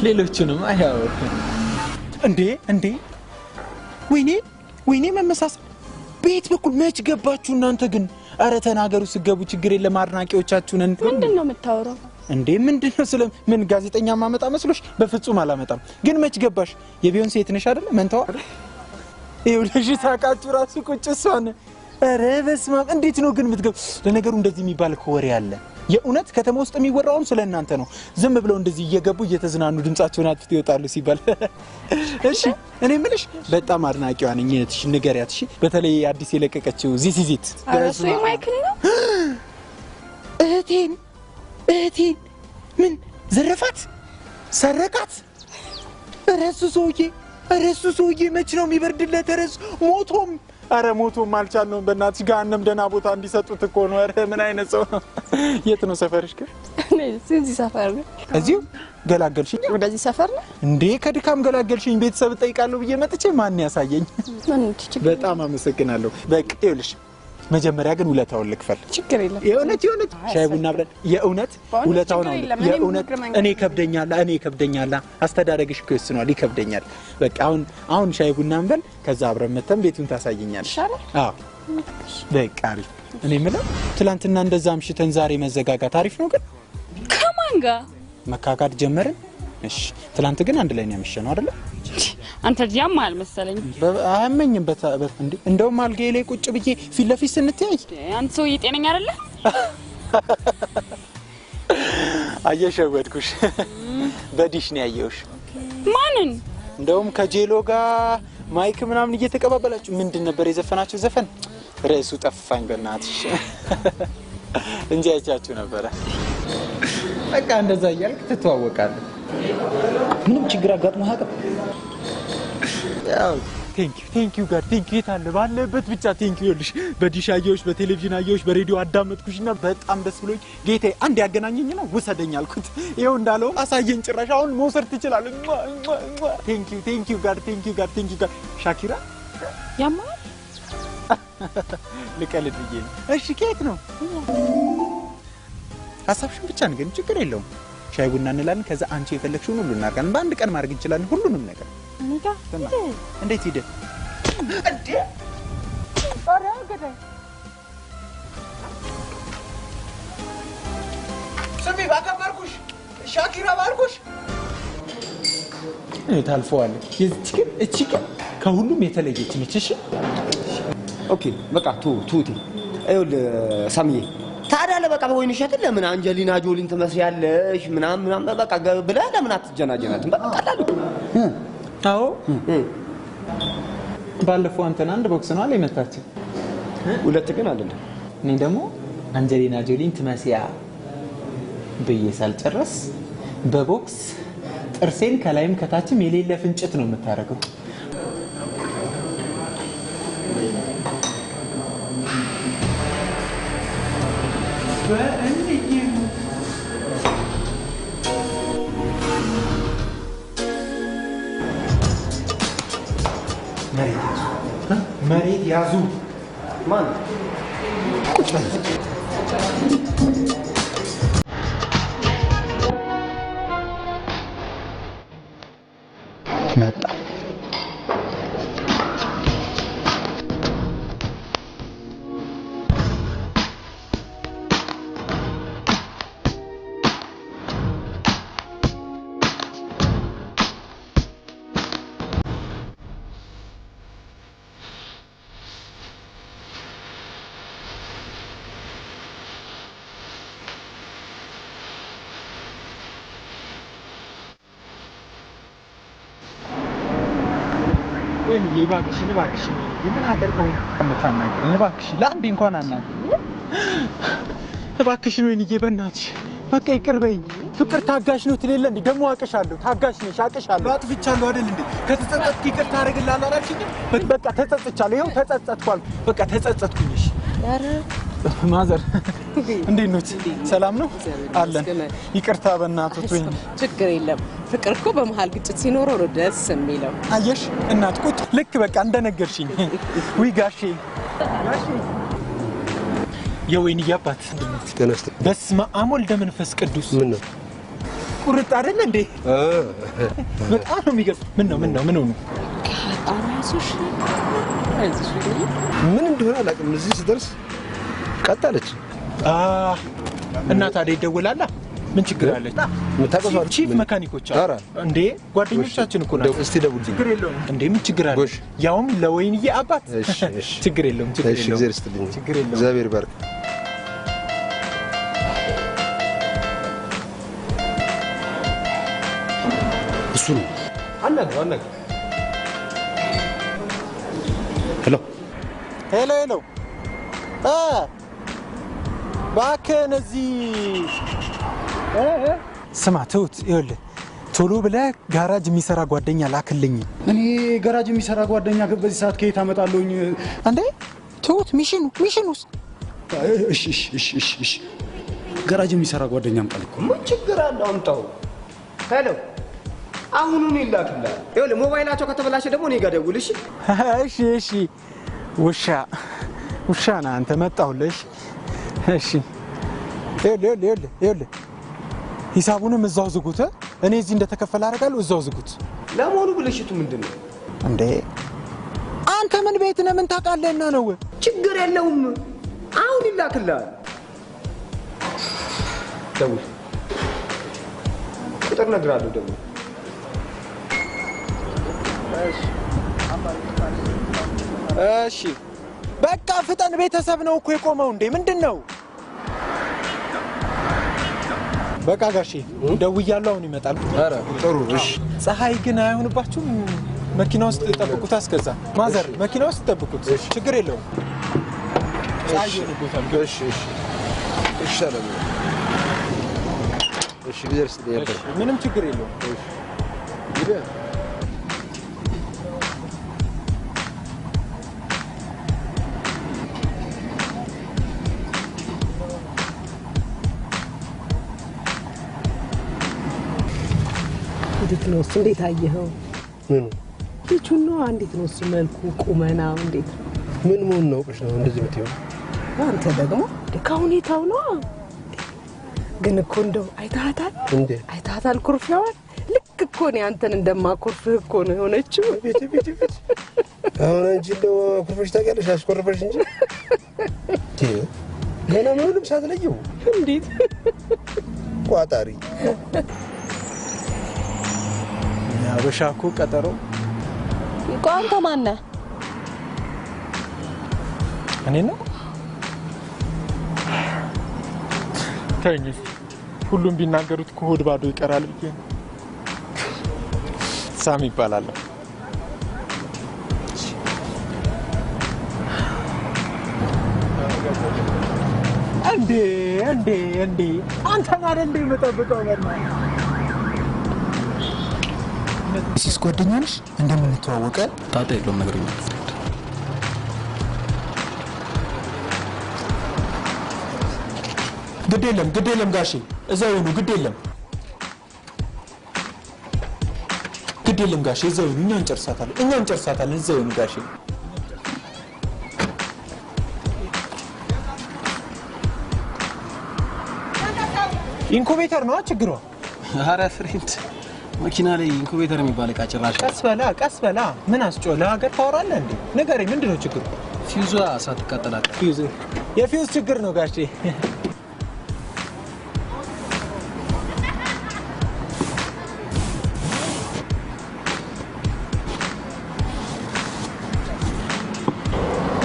ሌሎቹንም አያው እንዴ ወይኔ መመሳሰል ቤት በኩል መች ገባችሁ እናንተ ግን? አረ ተናገሩ ስገቡ ችግር የለም አድናቂዎቻችሁ ነን። ምንድነው የምታወራው እንዴ? ምንድነው ስለ ምን ጋዜጠኛ ማመጣ መስሎሽ? በፍጹም አላመጣም። ግን መች ገባሽ? የቢዮንሴ ሴት ነሽ አይደል? መንታዋ ይኸውልሽ ሳቃችሁ ራሱ ቁጭ እሷን። አረ በስመ አብ እንዴት ነው ግን የምትገቡ? ለነገሩ እንደዚህ የሚባል ወሬ አለ። የእውነት ከተማ ውስጥ የሚወራውም ስለእናንተ ነው። ዝም ብለው እንደዚህ እየገቡ እየተዝናኑ ድምጻቸውን አጥፍተው ይወጣሉ ሲባል። እሺ እኔ የምልሽ በጣም አድናቂዋ ነኝ። እህትሽ ንገሪያት እሺ። በተለይ አዲስ የለቀቀችው ዚት እሱ የማይክል ነው። እህቴን ምን ዘረፋት? ሰረቃት? እረሱ ሰውዬ መች ነው የሚበርድለት? እረሱ ሞቶም አልቻልነውም። በእናትሽ ገሃነም ደህና ቦታ እንዲሰጡት እኮ ነው። ኧረ ምን አይነት ሰው ነው? የት ነው ሰፈርሽ ግን? እዚህ ሰፈር ነው። እዚሁ ገላገልሽኝ? ወደዚህ ሰፈር ነው እንዴ? ከድካም ገላገልሽኝ። ቤተሰብ እጠይቃለሁ ብዬ መጥቼ ማን ያሳየኝ? በጣም አመሰግናለሁ። በቃ ይኸውልሽ መጀመሪያ ግን ውለታውን ልክፈል። ችግር የለም። የእውነት ሻይ ቡና ብለን የእውነት ውለታውን የእውነት እኔ ከብደኛላ አስተዳደግሽ እኮ ይስኗል። ይከብደኛል። በቃ አሁን ሻይ ቡና እንበል፣ ከዛ አብረን መተን ቤቱን ታሳየኛለሽ። አዎ በቃ አሪፍ። እኔ የምለው ትላንትና እንደዛ አምሽተን ዛሬ መዘጋጋት አሪፍ ነው ግን ከማን ጋር መካካድ ጀመርን? እሺ ትላንት ግን አንድ ላይ ነው ያመሸነው አይደለ? አንተ ዲያም አልመሰለኝ። አያመኝም። እንዴ እንደውም አልጋዬ ላይ ቁጭ ብዬ ፊት ለፊት ስንተያይ አንተ ሰው ጤነኛ አይደለ? አየሸወድኩሽ። በዲሽ ነው ያየሁሽ። ማንን? እንደውም ከጄሎ ጋር ማይክ ምናምን እየተቀባበላችሁ ምንድን ነበር የዘፈናችሁ ዘፈን? ርዕሱ ጠፋኝ በእናትሽ እንጂ አይቻችሁ ነበረ። በቃ እንደዛ እያልክ ትተዋወቃለህ። ምንም ችግር አጋጥሞ አያውቅም። ያው ቴንክ ዩ ጋር ቴንክ ዩ ታለ ባለበት ብቻ ቴንክ ዩ ይልሽ። በዲሽ አየሁሽ፣ በቴሌቪዥን አየሁሽ፣ በሬዲዮ አዳመጥኩሽና በጣም ደስ ብሎኝ ጌታዬ አንድ ያገናኘኝ ነው ውሰደኝ አልኩት። ይሄው እንዳለው አሳየኝ። ጭራሽ አሁን መውሰድ ትችላለህ። ቴንክ ዩ ጋር ሻኪራ ያማ ልቀልድ ብዬ ነው። እሺ ከየት ነው? ሀሳብሽን ብቻ ንገሪኝ፣ ችግር የለውም። ሻይ ቡና እንላለን። ከዛ አንቺ የፈለግሽውን ሁሉ እናደርጋለን። በአንድ ቀን ማድረግ እንችላለን ሁሉንም ነገር። እንዴት ሂደ እንዴ? ኧረ ገዳይ ስሚ ባከበርኩሽ ሻኪራ ባልኩሽ ታልፈዋለህ። እቺ ከሁሉም የተለየች ነች። እሺ ኦኬ በቃ ቱቲ አይውል ሳምዬ ታዲያ ለበቃ በወይን እሸት ለምን አንጀሊና ጆሊን ትመስያለሽ ምናምን በቃ ብለህ ለምን አትጀናጀናትም? በቃ ቀላል አዎ ባለፈው አንተን አንድ ቦክስ ነው አለ የመታችው። ሁለት ግን አይደለም። እኔ ደግሞ አንጀሊና ጆሊን ትመስያ ብዬ ሳልጨርስ በቦክስ ጥርሴን ከላይም ከታችም የሌለ ፍንጭት ነው የምታረገው። መሬት ያዙ ማን መጣ? እባክሽ ምን አደርገው ከምታናገር እባክሽ ለአንዴ እንኳን አናገር እባክሽ ወይንዬ በእናትሽ በቃ ይቅር በይኝ። ፍቅር ታጋሽ ነው ትሌለ እንዴ? ደግሞ አቀሻለሁ። ታጋሽ ነሽ፣ አቀሻለሁ። አጥፍቻለሁ አይደል እንዴ? ከተጸጸትክ ይቅር ታደርግልሃለህ አላልሽኝም? በቃ ተጸጽቻለሁ። ይኸው ተጸጸትኳል። በቃ ተጸጸትኩኝሽ። ኧረ ማዘር እንዴት ነው? ሰላም ነው አለን። ይቅርታ በእናትህ ወይኔ። ችግር የለም። ፍቅር እኮ በመሃል ግጭት ሲኖረው ነው ደስ የሚለው። አየሽ እናት ቁጭ ልክ በቃ እንደነገርሽኝ። ውይ ጋሼ የወይንዬ አባት ተነስተ በስመ አብ ወልደ መንፈስ ቅዱስ ምን ነው ቁርጥ አይደል እንዴ? በጣም ነው የሚገርም። ምን ነው አራሱሽ ምን እንደሆነ አላውቅም። እዚህ ስደርስ ቀጣለች። እና ታዲያ ይደውላል። ምን ችግር አለ? መታቀሷል። ቺፍ መካኒኮች እንዴ ጓደኞቻችን እኮ ነው። እስቲ ደውል። ችግር የለውም እንዴ? ምን ችግር አለ? ያውም ለወይንዬ አባት። ችግር የለውም። እግዚአብሔር ይስጥልኝ። እግዚአብሔር ይባርክ። እሱ ነው አናግረው። ሄሎ እባክህን እዚህ ስማ ትሁት፣ ይኸውልህ ቶሎ ብለህ ጋራጅ የሚሰራ ጓደኛ ላክልኝ። እኔ ጋራጅ የሚሰራ ጓደኛ በዚህ ሰዓት ከየት አመጣለሁኝ እንዴ? ትሁት ሚሽን ውስጥ እሺ ጋራጅ የሚሰራ ጓደኛ አምጣልኝ እኮ። ምን ችግር አለው? አምጣው። ሄሎ አሁኑን ይላክልሃል። ይኸውልህ ሞባይላቸው ከተበላሸ ደግሞ እኔ ጋር ደውል። እሺ ውሻ ነህ አንተ። መጣሁልህ። እሺ ይኸውልህ ሂሳቡንም እዛው ዝጉት። እኔ እዚህ እንደተከፈለ አደርጋለሁ። እዛው ዝጉት። ለመሆኑ ብልሽቱ ምንድን ነው እንዴ? አንተ ምን ቤት ነህ? ምን ታውቃለህና ነው? ችግር የለውም። አሁን ይላክልሃል። ደውል። ቁጥር እነግርሃለሁ። ደውል። እሺ በቃ ፍጠን። ቤተሰብ ነው እኮ የቆመው። እንዴ ምንድን ነው? በቃ ጋሼ ደውያለሁ። አሁን ይመጣል። ኧረ ጥሩ። እሺ ፀሐይ ግን አይሆንባችሁም? መኪና ውስጥ ጠብቁት። አስከዛ ማዘር መኪና ውስጥ ጠብቁት። ችግር የለውም። ጻየን ቦታል እሺ ይሻላል እሺ ግዘርስ ነበር ምንም ችግር የለውም ይሄ እንዴት አየኸው? ምኑ ልጁን ነው እንዴት ነው እሱ መልኩ ቁመናው እንዴት ምን ምን ነው ቅሽ ነው እንደዚህ ብትይው አንተ ደግሞ ከሁኔታው ነው ግን እኮ እንደው አይታታል ኩርፊያዋን ልክ እኮ ነው አንተን እንደማኮርፍህ እኮ ነው የሆነችው ቤት አሁን አንቺ እንደው ኩርፊሽ ታውቂያለሽ አስኮርፈሽ እንጂ ገና ምንም ሳትለየው እንዴት ቋጣሪ ያበሻኩ ቀጠሮ ቋንቋ ማን ነህ? እኔ ነው ተኝስ ሁሉም ቢናገሩት ከሆድ ባዶ ይቀራል ብዬ ሳሚ ይባላል እንዴ አንተ ማለት እንዴ መጠብቀው ለማን ሲስ ጓደኛ ነሽ እንደምንተዋወቀ ጣጣ የለውም ነገርኛ ግድ የለም ጋሼ እዛው ይሁኑ ግድ የለም ጋሼ እዛው ይሁኑ እኛን ጨርሳታለን እዛው ይሁኑ ጋሼ ኢንኩቤተር ነው ችግሩ ኧረ ፍሬንድ መኪና ላይ ኢንኩቤተር የሚባል እቃ ጭራሽ ቀስ በላ ምን አስጮ ለሀገር ታወራለህ እንዴ ንገረኝ ምንድነው ችግሩ ፊውዟ ሳትቃጠላል የፊውዝ ችግር ነው ጋሼ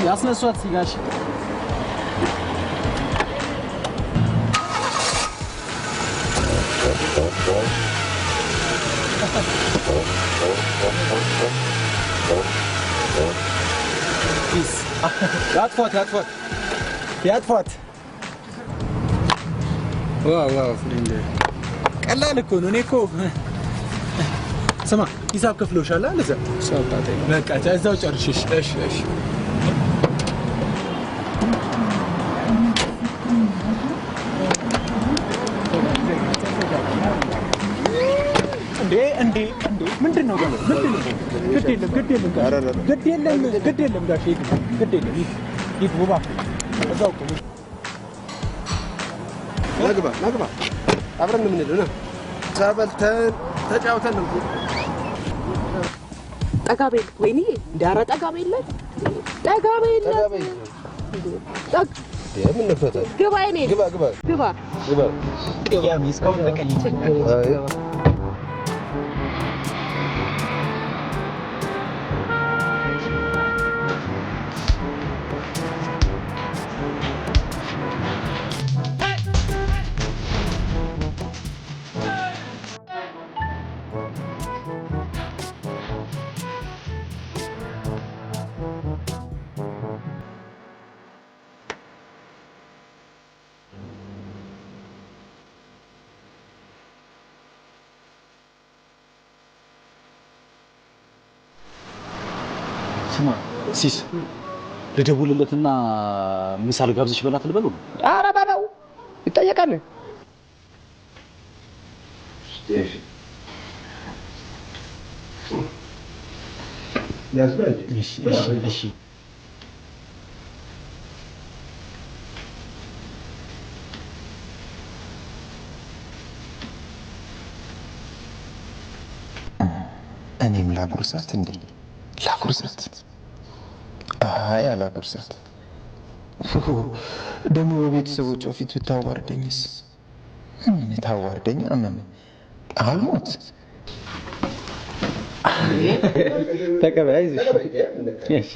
ያስነሷት ጋሼ ያጥፋት ዋው ፍሬንድ ቀላል እኮ ነው እኔ እኮ ስማ ሂሳብ ከፍሎሻል አይደል እዛ ሰውጣቴ በቃ እዛው ጨርሽሽ እሺ እንዴ ምንድነው ግድ የለም ጋሼ ግድ የለም ይት ውባ እዛው ቆይ ናግባ አብረን ምን እንደሆነ ሳበልተን ተጫውተን ነው ጠጋቤል ወይኔ እንዳራ ጠጋቤል ምን ነፈታ ግባ እኔ ግባ ያም ይስካው ተቀኝ ስማ ሲስ ልደውልለትና ምሳል ጋብዝሽ በላት ልበሉ ኧረ በለው ይጠየቃል እሺ እኔም ላጉርሳት እንዴ ላጉርሳት አይ አላጉርሳት ደግሞ በቤተሰቦቿ ፊት ብታዋርደኝስ ምን ታዋርደኝ አመም አልሞት ተቀበይ እሺ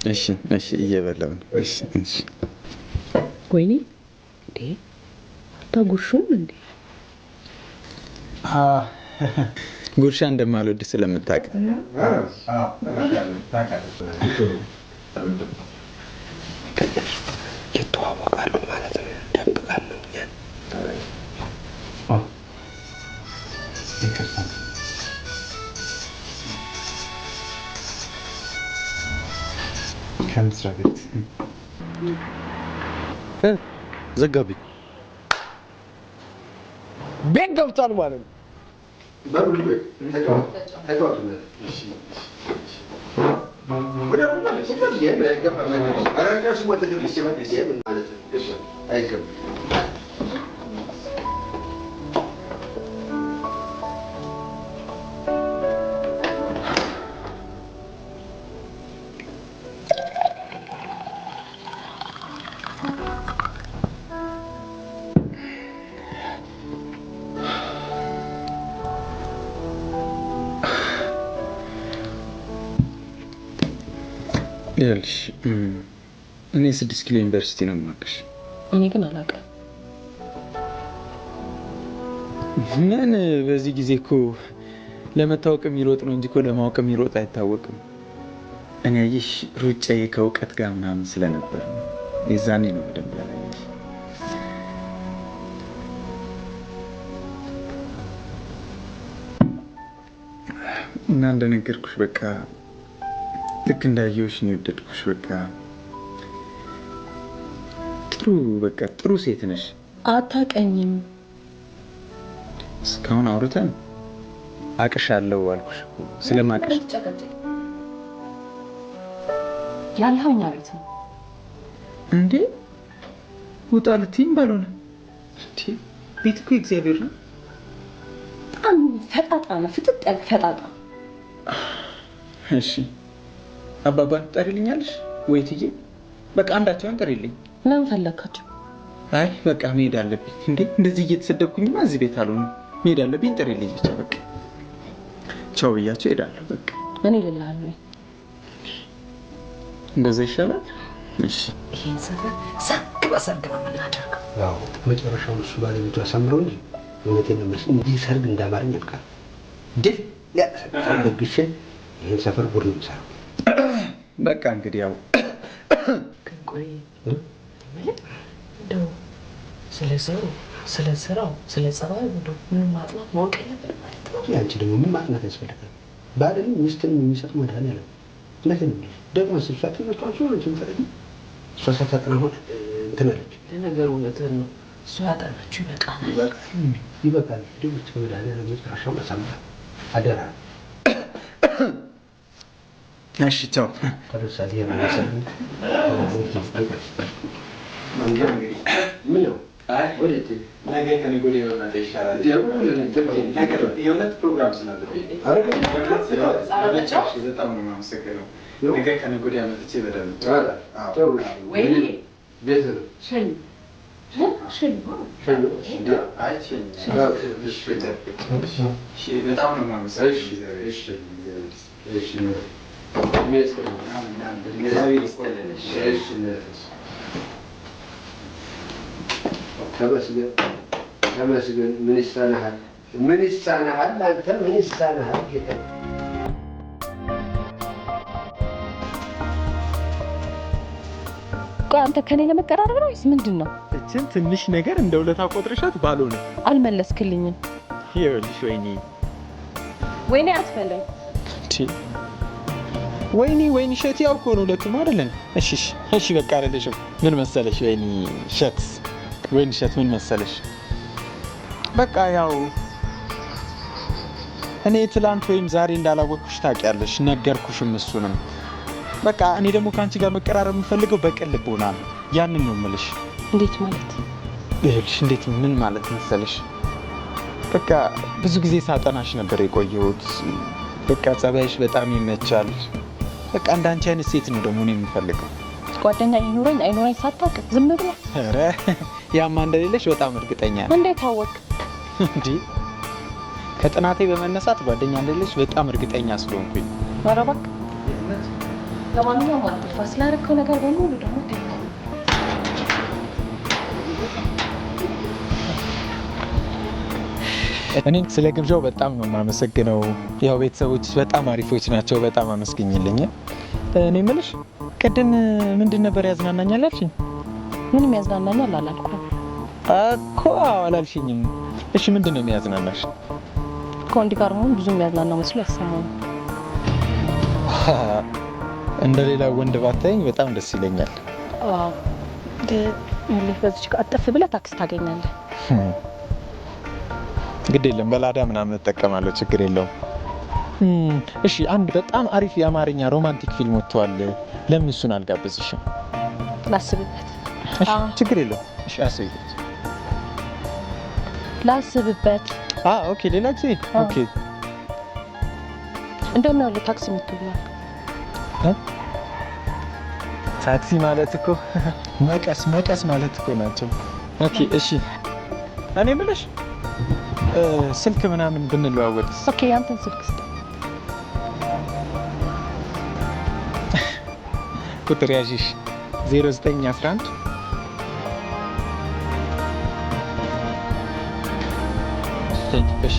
እሺ እየበላሁ ነው። እሺ ወይኔ እንዴ አታጉርሹም እንዴ? ጉርሻ እንደማልወድ ስለምታውቅ ይተዋወቃሉ ማለት ነው። ደብቃል ነው እኛን ከምስራ ቤት ዘጋብኝ። ቤት ገብቷል ማለት ነው። ይኸውልሽ እኔ 6 ኪሎ ዩኒቨርሲቲ ነው የማውቅሽ። እኔ ግን አላውቅም። ምን በዚህ ጊዜ እኮ ለመታወቅ የሚሮጥ ነው እንጂ እኮ ለማወቅ የሚሮጥ አይታወቅም። እኔ ያየሽ ሩጫዬ ከእውቀት ጋር ምናምን ስለነበር ነው። የዛኔ ነው በደንብ ያላየሽ። እና እንደነገርኩሽ በቃ ልክ እንዳየሁሽ ነው የወደድኩሽ። በቃ ጥሩ ሴት ነሽ። አታውቀኝም። እስካሁን አውርተን አቅሻለሁ አልኩሽ እኮ ስለማቅሽ። ያለኸው እኛ ቤት ነው እንዴ? ውጣ ልትይኝ ባልሆነ ቤት እኮ እግዚአብሔር ነው። በጣም ፈጣጣ ነው፣ ፍጥጥ ያለ ፈጣጣ። እሺ አባባን ትጠሪልኛለሽ ወይ ትዬ? በቃ አንዳቸውን ጥሪልኝ። ለምን ፈለካቸው? አይ በቃ መሄድ አለብኝ። እንዴ እንደዚህ እየተሰደብኩኝማ እዚህ ቤት አልሆንም። መሄድ አለብኝ። ጥሪልኝ ብቻ በቃ ቻው ብያቸው እሄዳለሁ። በቃ እኔ ልልሃለሁ። እንደዛ ይሻላል። እሺ ይሄን ሰፈር ሰርግ በሰርግ ነው የምናደርገው። አዎ መጨረሻውን እሱ ባለቤቱ አሳምረው እንጂ እውነቴን ነው የምልሽ፣ እንዲህ ሰርግ እንዳማርኝ አልቃል ድል ደግሼ ይሄን ሰፈር ጉድ ነው የምሰራው። በቃ እንግዲህ ያው ቆይ እንደው ስለ ሰው ስለ ስራው ስለ ጸባዩ እንደው ምን ማጥናት ማወቅ የለብንም ማለት ነው። ያንቺ ደግሞ ምን ማጥናት ያስፈልጋል? ባልን ሚስትን የሚሰጥ መድኃኒዓለም እውነቴን ነው ደግሞ ስልፋት ነው ታውቁ ነው እንጂ እሷ ሳታጠና ሆነ እንትን አለች። ለነገሩ እውነትህን ነው። እሷ ያጠናችሁ ይበቃናል። ይበቃል። ደግሞ መድኃኒዓለም መጨረሻው ማሳመር አደራ። እሺ ቻው። ተረሳል የማሰብ ምን ነው? አይ ወዴት ነገ ከነገ ወዲያ ይሆናል ይሻላል። የእውነት ፕሮግራም ስላለብኝ በጣም ነው የማመሰግነው። ነገ ከነገ ወዲያ መጥቼ በደምብ ወይ ቤት ነው ሸኝ በጣም ነው የማመሰግነው። ተመስገን ተመስገን። ምን ይሳናሃል? ምን ይሳናሃል? አንተ ምን ይሳናሃል? ጌታ ቆይ አንተ ከኔ ለመቀራረብ ነው ወይስ ምንድን ነው? እችን ትንሽ ነገር እንደ ውለታ ቆጥረሻት ባልሆነ አልመለስክልኝም። ይኸውልሽ ወይኔ አትፈልም። ወይኔ እሸት ያው እኮ ነው ሁለቱም አይደለን? እሺ በቃ አይደለሽም። ምን መሰለሽ ወይኔ እሸት ምን መሰለሽ፣ በቃ ያው እኔ ትላንት ወይም ዛሬ እንዳላወቅኩሽ ታውቂያለሽ፣ ነገርኩሽም እሱንም። በቃ እኔ ደግሞ ከአንቺ ጋር መቀራረብ የምፈልገው በቅን ልቦና ነው። ያንን ነው የምልሽ። እንዴት ማለት? ይኸውልሽ እንዴት ምን ማለት መሰለሽ፣ በቃ ብዙ ጊዜ ሳጠናሽ ነበር የቆየሁት። በቃ ጸባይሽ በጣም ይመቻል። በቃ እንዳንቺ አይነት ሴት ነው ደግሞ እኔ የምፈልገው። ጓደኛ ይኑረኝ አይኑረኝ ሳታውቅ ዝም ብለህ? ኧረ ያማ እንደሌለሽ በጣም እርግጠኛ ነኝ። እንዴት አወቅ? እንዴ ከጥናቴ በመነሳት ጓደኛ እንደሌለሽ በጣም እርግጠኛ ስለሆንኩኝ። ኧረ እባክህ ለማንኛውም አትጥፋ። ስላደረከው ነገር በሙሉ ደግሞ እኔ ስለ ግብዣው በጣም ነው የማመሰግነው። ያው ቤተሰቦች በጣም አሪፎች ናቸው። በጣም አመስግኝልኝ። እኔ የምልሽ ቅድም ምንድን ነበር ያዝናናኛል አልሽኝ? ምንም ያዝናናኛል አላልኩም እኮ። አላልሽኝም። እሺ ምንድን ነው የሚያዝናናሽ? ከወንድ ጋር መሆን ብዙ የሚያዝናናው መስሎ አይሰማኝም። እንደ ሌላ ወንድ ባታይኝ በጣም ደስ ይለኛል። በዚች ጋር አጠፍ ብለህ ታክሲ ታገኛለህ። ግድ የለም በላዳ ምናምን እጠቀማለሁ፣ ችግር የለውም። እሺ አንድ በጣም አሪፍ የአማርኛ ሮማንቲክ ፊልም ወጥቷል። ለምን እሱን አልጋበዝሽም? ላስብበት። ችግር የለውም። እሺ አስቢበት። ላስብበት። ኦኬ ሌላ ጊዜ። ኦኬ እንደውም ያው ለታክሲ የምትውለው ታክሲ ማለት እኮ መቀስ ማለት እኮ ናቸው። ኦኬ እሺ እኔ የምልሽ ስልክ ምናምን ብንለዋወጥስ? ኦኬ አንተን ስልክ ስጥ። ቁጥር ያዥሽ 0911 እሺ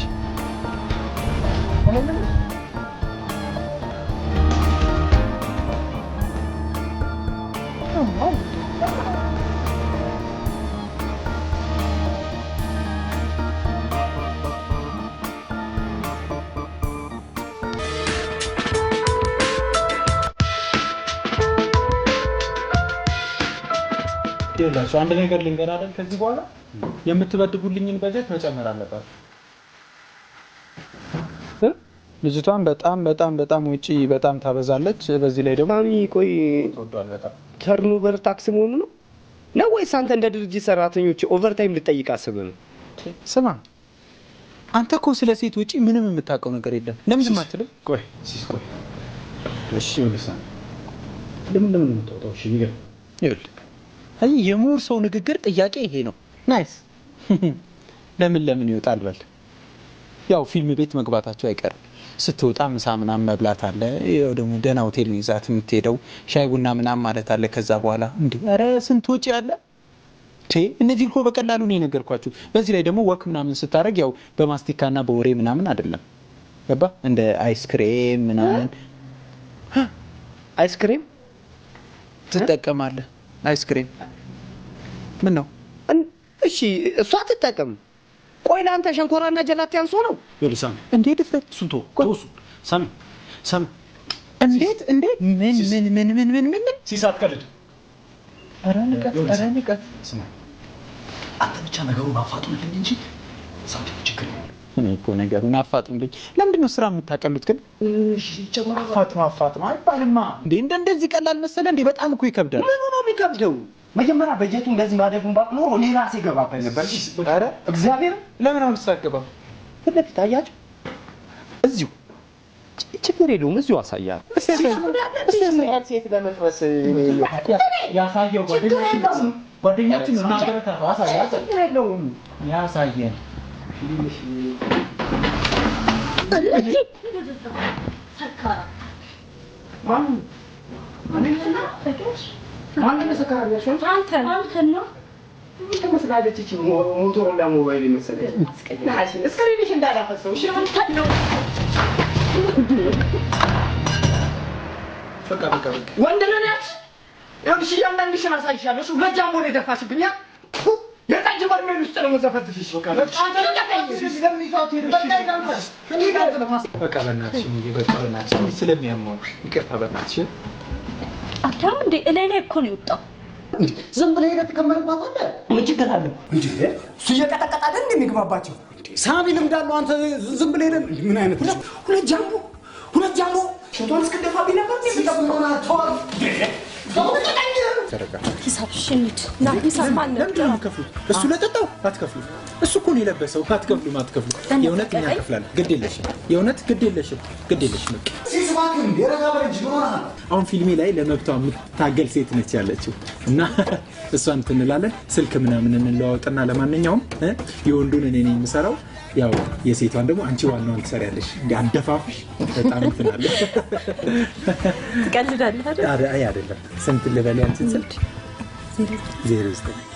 ይላችሁ አንድ ነገር ልንገር አይደል? ከዚህ በኋላ የምትበድቡልኝን በጀት መጨመር አለባችሁ። ልጅቷን በጣም ውጪ በጣም ታበዛለች። በዚህ ላይ ደግሞ ማሚ ቆይ ተወዷል በጣም። ተርኖቨር ታክስ መሆኑ ነው ነው ወይስ አንተ እንደ ድርጅት ሰራተኞች ኦቨርታይም ልጠይቅ አስበህ ነው? ስማ አንተ እኮ ስለ ሴት ውጪ ምንም የምታውቀው ነገር የለም። ለምን ዝም አትልም? ቆይ እሺ ወልሰን ለምን የምትወጣው? እሺ ይኸውልህ አይ የምሁር ሰው ንግግር ጥያቄ ይሄ ነው። ናይስ ለምን ይወጣል በል። ያው ፊልም ቤት መግባታቸው አይቀርም። ስትወጣ ምሳ ምናምን መብላት አለ። ያው ደግሞ ደህና ሆቴል ነው ይዛት የምትሄደው። ሻይ ቡና ምናምን ማለት አለ። ከዛ በኋላ እንዴ ኧረ ስንት ወጪ አለ። እነዚህ እኮ በቀላሉ ነው የነገርኳችሁ። በዚህ ላይ ደግሞ ወክ ምናምን ስታደርግ ያው በማስቲካና በወሬ ምናምን አይደለም። ገባ? እንደ አይስክሬም ምናምን አይስክሬም ትጠቀማለህ። አይስክሬም ምን ነው? እሺ እሷ ትጠቀም። ቆይ ለአንተ ሸንኮራና ጀላቲ አንሶ ነው? ይልሳም እንዴ ድፍረት ሱንቶ ቶሱ ሳሚ እንዴት ምን ሲሳት ቀልድ። ኧረ ንቀት ስማ አንተ ብቻ ነገሩን አፋጥንልኝ እንጂ ሳሚ ችግር የለም። እኔ እኮ ነገሩን አፋጥንልኝ። ለምንድን ነው ስራ የምታቀሉት ግን? እሺ ጨምራ አፋጥማ አይባልማ እንዴ። እንደዚህ ቀላል መሰለ እንዴ? በጣም እኮ ይከብዳል። ምን ነው የሚከብደው? መጀመሪያ በጀቱ እንደዚህ ማደጉን ባቅ ኖሮ እኔ ራሴ ገባበት ነበር። ኧረ እግዚአብሔር ለምን አሁን ሳገባ ፊት ለፊት አያችሁ? እዚሁ ችግር የለውም። እዚሁ አሳያለሁ። ሴት ለመጥበስ ያሳየው ጓደኛችን እናገረታ የለውም ያሳየን አንተ ነው ትመስላለች። እቺ ሞቶሮላ ሞባይል መሰለኝ። እስከሌለሽ እንዳላፈሰው እሺ። አንተ ነው በቃ ወንድ ነህ። ይኸውልሽ እያንዳንድሽን አሳይሻለሁ። እሱ በጃምቦ ነው የደፋሽብኝ። የጠጅ በርሜል ውስጥ ነው የምዘፈትሽሽ። በቃ በእናትሽ ስለሚያመው ይቅርታ በእናትሽ። አዳም እንዴ እላይ ላይ እኮ ነው የወጣው። ዝም ብለህ ሄደህ ትከመርባታለህ። ምን ችግር አለው እንዴ? እሱ እየቀጠቀጠ አይደል እንደሚግባባቸው። ሳሚ ልምድ አለው። አንተ ዝም ብለህ ሄደህ ምን አይነት ሁለት ጃምቦ ሾቷን እስክደፋብኝ ነበር። ሂሳብ ሽንት ና ሂሳብ ማን ነው የምትከፍሉት? እሱ ለጠጣው አትከፍሉ። እሱ እኮ ነው የለበሰው። አትከፍሉ። የእውነት እኛ እንከፍላለን። ግድ የለሽም። የእውነት ግድ የለሽም። አሁን ፊልሜ ላይ ለመብቷ የምታገል ሴት ነች ያለችው እና እሷን እንላለን። ስልክ ምናምን እንለዋወጥና ለማንኛውም የወንዱን እኔ ነኝ የምሰራው፣ ያው የሴቷን ደግሞ አንቺ ዋናውን ትሰሪያለሽ። እንደ አደፋፍሽ በጣም እንትናለ። ትቀልዳለህ አይደል? አይ አይደለም። ስንት ልበል ያንቺን ስልክ? 09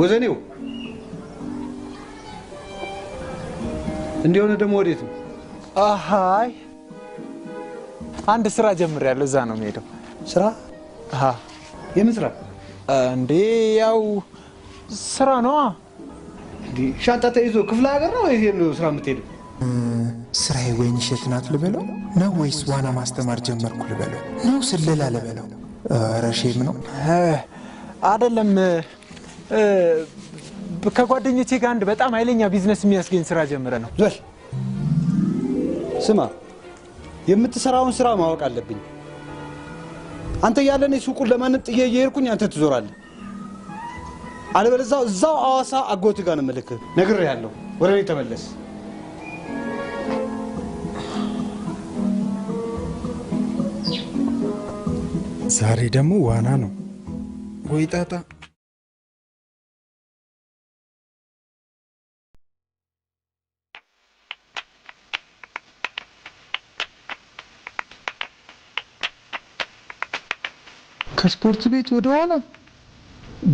ቦዘኔው እንደሆነ ደግሞ ወዴት ነው? አሃይ አንድ ስራ ጀምሬያለሁ። እዛ ነው የምሄደው። ስራ? አሃ የምን ስራ? እንዴ ያው ስራ ነው። ሻንጣ ተይዞ ክፍለ ሀገር ነው ይሄን ስራ የምትሄደው? ስራዬ ወይን እሸት ናት ልበለው ነው ወይስ ዋና ማስተማር ጀመርኩ ልበለው ነው ስለላ ልበለው? ኧረ ሼም ነው አይደለም። ከጓደኞቼ ጋር አንድ በጣም ኃይለኛ ቢዝነስ የሚያስገኝ ስራ ጀምረ ነው። ዘል ስማ፣ የምትሰራውን ስራ ማወቅ አለብኝ። አንተ ያለኔ ሱቁን ለማንም ጥዬ እየሄድኩኝ አንተ ትዞራለህ። አለበለዚያ እዛው አዋሳ አጎት ጋር ነው የምልክህ። ነግሬሃለሁ። ወደ ቤት ተመለስ። ዛሬ ደግሞ ዋና ነው ወይ ጣጣ? ከስፖርት ቤት ወደ ኋላ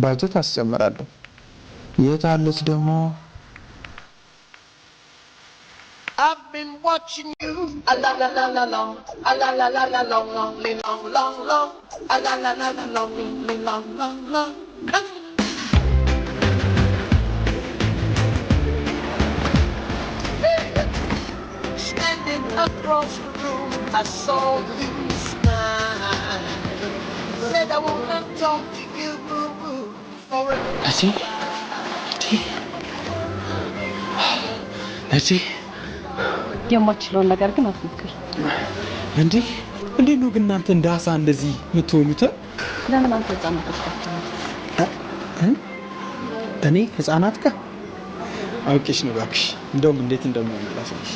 ባጀት አስጨምራለሁ። የት አለች ደግሞ? I've been watching you, a la la la la long, a la la la la long, long, long, long, long, a la la la la long, long, long, long. Standing across the room, I saw you smile. Said I wanna talk to you for a እሺ የማችለውን ነገር ግን አትሞክር። እንዴ እንዴት ነው ግን እናንተ እንደ አሳ እንደዚህ የምትሆኑት? ለምን አንተ ህፃናት እኔ ህፃናት ጋር አውቄሽ ነው እባክሽ። እንደውም እንዴት እንደምንላስልሽ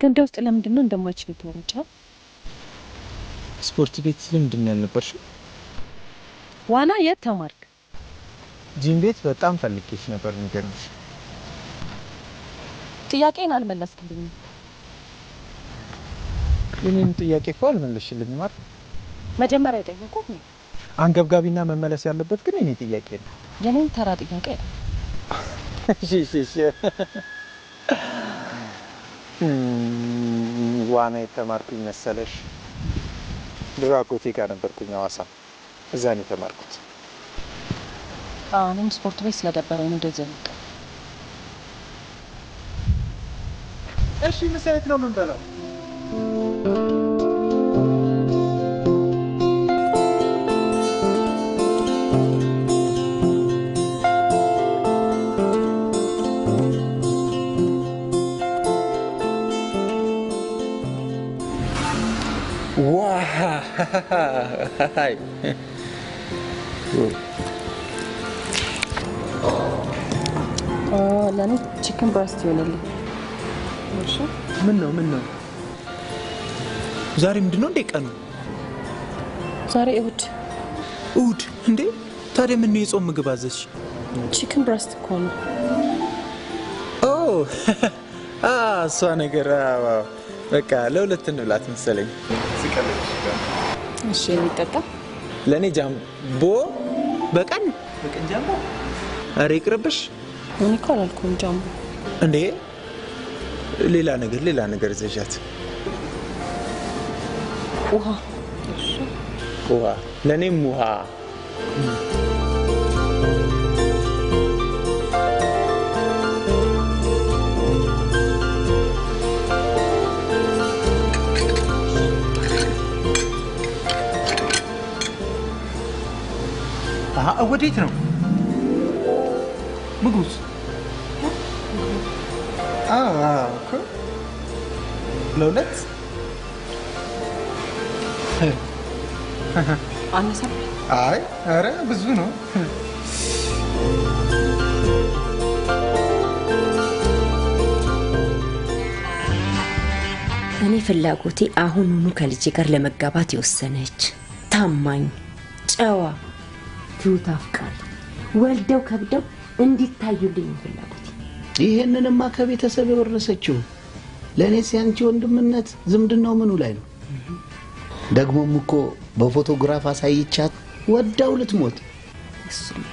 ግን ውስጥ ለምንድን ነው እንደማይችል ተወራጫ? ስፖርት ቤት ለምንድን ነው ያልነበርሽው? ዋና የት ተማርክ? ጂም ቤት በጣም ፈልጌሽ ነበር። የሚገርምሽ ጥያቄን አልመለስክልኝም። የኔን ጥያቄ እኮ አልመለስሽልኝም አይደል? መጀመሪያ የጠየቁት ነው። አንገብጋቢና መመለስ ያለበት ግን የኔ ጥያቄ ነው። የኔን ተራ ጥያቄ ነው። እሺ ዋና የተማርኩኝ መሰለሽ? ድሮ አጎቴ ጋር ነበርኩኝ ሐዋሳ። እዛ ነው የተማርኩት። እኔም ስፖርት ቤት ስለደበረኝ ነው እንደዚህ ነው። እሺ መሰረት ነው የምንበላው። Hi. ለኔ ቺክን ብራስት ይሆነልኝ። እሺ ምን ነው ዛሬ ምንድነው እንደ ቀኑ? ዛሬ እሁድ እንዴ? ታዲያ ምን ነው የጾም ምግብ አዘዝሽ? ቺክን ብራስት እኮ ነው። እሷ ነገር በቃ ለሁለት እንብላት መሰለኝ። እሺ የሚጠጣ ለኔ ጃምቦ በቀን በቀን ጃምቦ? ኧረ ይቅርብሽ። እኔ እኮ አላልኩም ጃምቦ እንዴ። ሌላ ነገር ዘዣት። ውሃ ለእኔም ውሃ። ወዴት ነው ምግቡስ? እኮ ለሁለት አነሳብ። አይ ኧረ ብዙ ነው። እኔ ፍላጎቴ አሁኑኑ ከልጄ ጋር ለመጋባት የወሰነች ታማኝ፣ ጨዋ፣ ትሁት አፍቃሪ ወልደው ከብደው እንዲታዩልኝ ፍላጎቴ። ይሄንንማ ከቤተሰብ የወረሰችው ለእኔስ ያንቺ ወንድምነት ዝምድናው ምኑ ላይ ነው? ደግሞም እኮ በፎቶግራፍ አሳይቻት ወዳው ልትሞት። እሱማ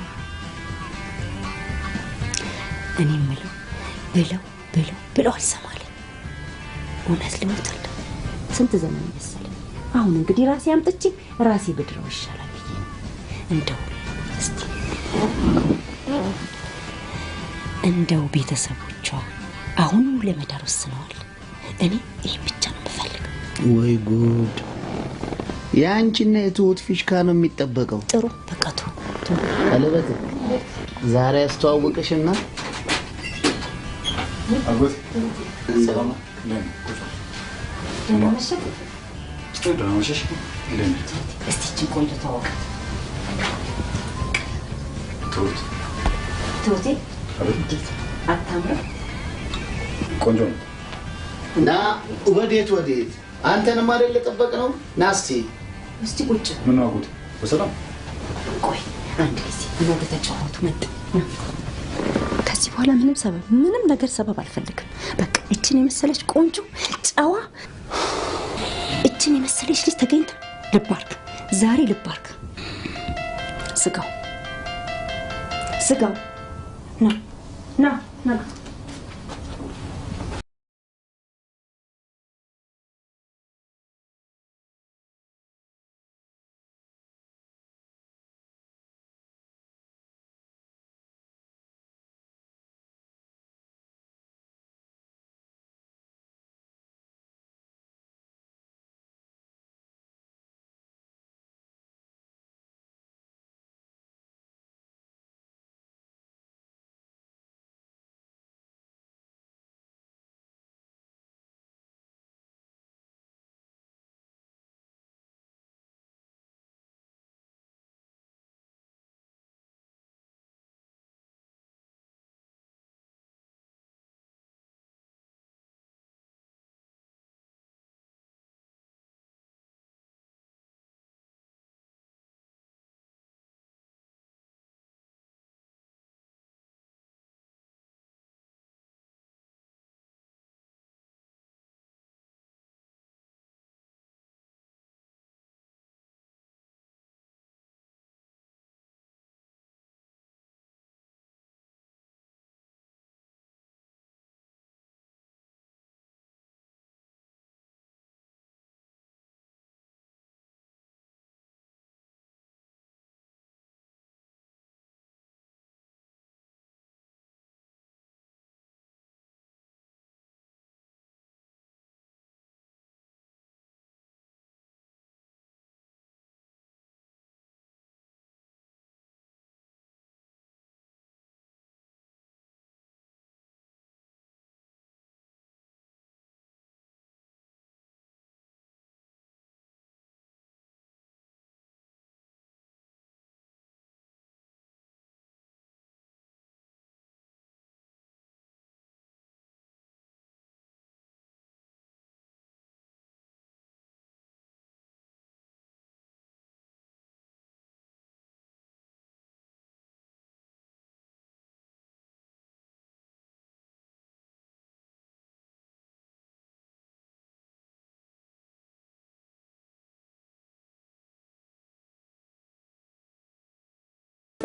እኔ የምለው ብለው አልሰማለኝ። እውነት ልሞታል። ስንት ዘመን መሰለኝ። አሁን እንግዲህ ራሴ አምጥቼ ራሴ ብድረው ይሻላል ብዬ እንደው እስቲ እንደው ቤተሰቦቿ አሁኑ ለመዳር ወስነዋል። እኔ ይህ ብቻ ነው የምፈልገው። ወይ ጉድ! የአንቺና የትሁት ፊሽካ ነው የሚጠበቀው። ጥሩ በቃቱ ቀለበት ዛሬ ያስተዋወቅሽና አጎት ሰላም እስቲ ቆንጆ ተዋወቅ። ትሁቴ አታምርም? ቆንጆ ነው። እና ወዴት አንተንም አይደል ጠበቅ ነው? ና እስቲ ቁጭ። ምን አጎት በሰላም ቆይ አንድ ጊዜ እናንተ ተጫወቱ። መጥ ከዚህ በኋላ ምንም ነገር ሰበብ አልፈልግም። በቃ እችን የመሰለች ቆንጆ ጨዋ እችን የመሰለች ልጅ ተገኝታ ልባርክ፣ ዛሬ ልባርክ። ስጋው ና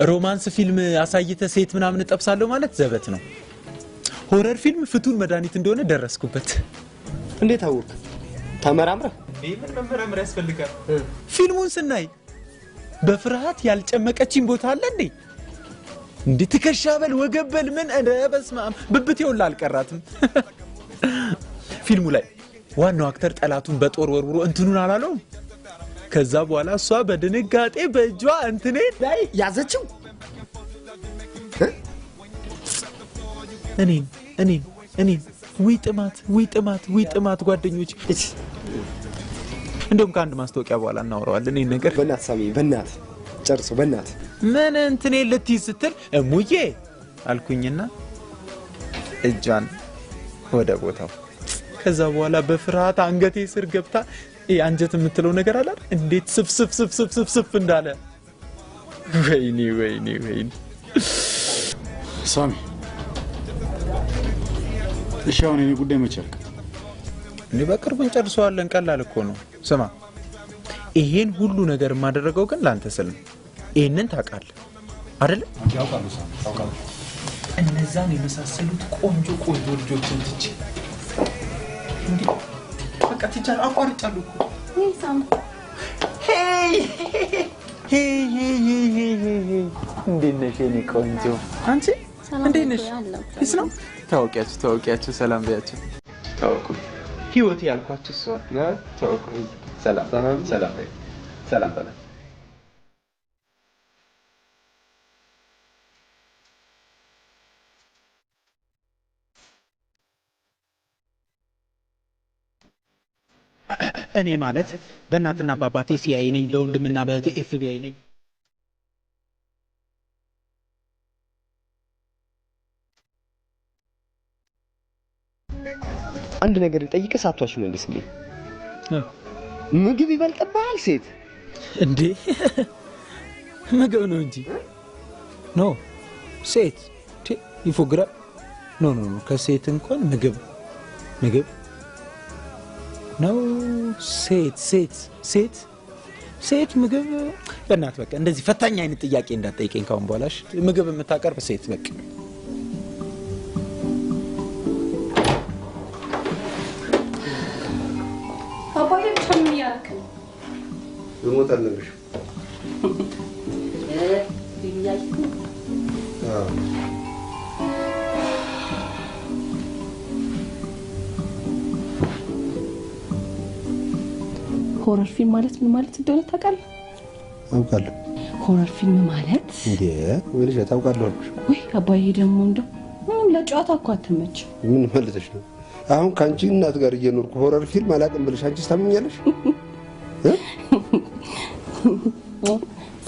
ሮማንስ ፊልም አሳይተ ሴት ምናምን ጠብሳለሁ ማለት ዘበት ነው። ሆረር ፊልም ፍቱን መድኃኒት እንደሆነ ደረስኩበት። እንዴት አወቅ? ተመራምረህ? ምን መመራመር ያስፈልጋል? ፊልሙን ስናይ በፍርሃት ያልጨመቀችኝ ቦታ አለ እንዴ? እንዴ ትከሻበል ወገበል ምን በስመ አብ ብብቴው አልቀራትም። ፊልሙ ላይ ዋናው አክተር ጠላቱን በጦር ወርውሮ እንትኑን አላለው። ከዛ በኋላ እሷ በድንጋጤ በእጇ እንትኔ ላይ ያዘችው። እኔን ዊ ጥማት ጓደኞች እንደውም ከአንድ ማስታወቂያ በኋላ እናወራዋለን እኔን ነገር። በእናትህ ሳሚ በእናትህ ጨርሶ በእናትህ ምን እንትኔ ልትይዝ ስትል እሙዬ አልኩኝና እጇን ወደ ቦታው። ከዛ በኋላ በፍርሃት አንገቴ ስር ገብታ አንጀት የምትለው ነገር አለ እንዴት ስፍ እንዳለ ወይኔ ሳሚ እሺ አሁን እኔ ጉዳይ መቻልክ እኔ በቅርቡ እንጨርሰዋለን። ቀላል እኮ ነው። ስማ ይሄን ሁሉ ነገር የማደረገው ግን ላንተ ስል ነው። ይሄንን ታውቃለህ አይደል? ያውቃሉ ሳሚ ያውቃሉ። እነዛን የመሳሰሉት ቆንጆ ልጆችን ትቼ እንዴ በቃ ትቻል አቋርጫለሁ እኮ። እንዴት ነሽ የኔ ቆንጆ? አንቺ እንዴት ነሽ? እስ ነው ታውቂያችሁ ሰላም በያችሁ። ታውቁ ህይወት ያልኳችሁ እሷ ታውቁ ሰላም በላ እኔ ማለት በእናትና በአባቴ ሲአይኤ ነኝ፣ በወንድምና በእህቴ ኤፍቢአይ ነኝ። አንድ ነገር ልጠይቅህ ሳትዋሽ መልስልኝ። ምግብ ይበልጥብሃል ሴት እንዴ? ምግብ ነው እንጂ ኖ ሴት ይፎግራል። ኖ ከሴት እንኳን ምግብ ነው። ሴት ምግብ። በእናት በቃ እንደዚህ ፈታኝ አይነት ጥያቄ እንዳትጠይቀኝ ካሁን በኋላሽ። ምግብ የምታቀርብ ሴት በቃ። አባዬ ምን ያርክ ነው? ልሞት አልነግርሽም። ሆረር ፊልም ማለት ምን ማለት እንደሆነ ታውቃለህ? አውቃለሁ። ሆረር ፊልም ማለት እንዴ ወልሽ ታውቃለህ አልኩሽ። ወይ አባዬ ደግሞ እንደው ለጨዋታ እኮ አትመች። ምን ማለትሽ ነው? አሁን ካንቺ እናት ጋር እየኖርኩ ሆረር ፊልም አላውቅም ብለሽ አንቺስ ታምኛለሽ?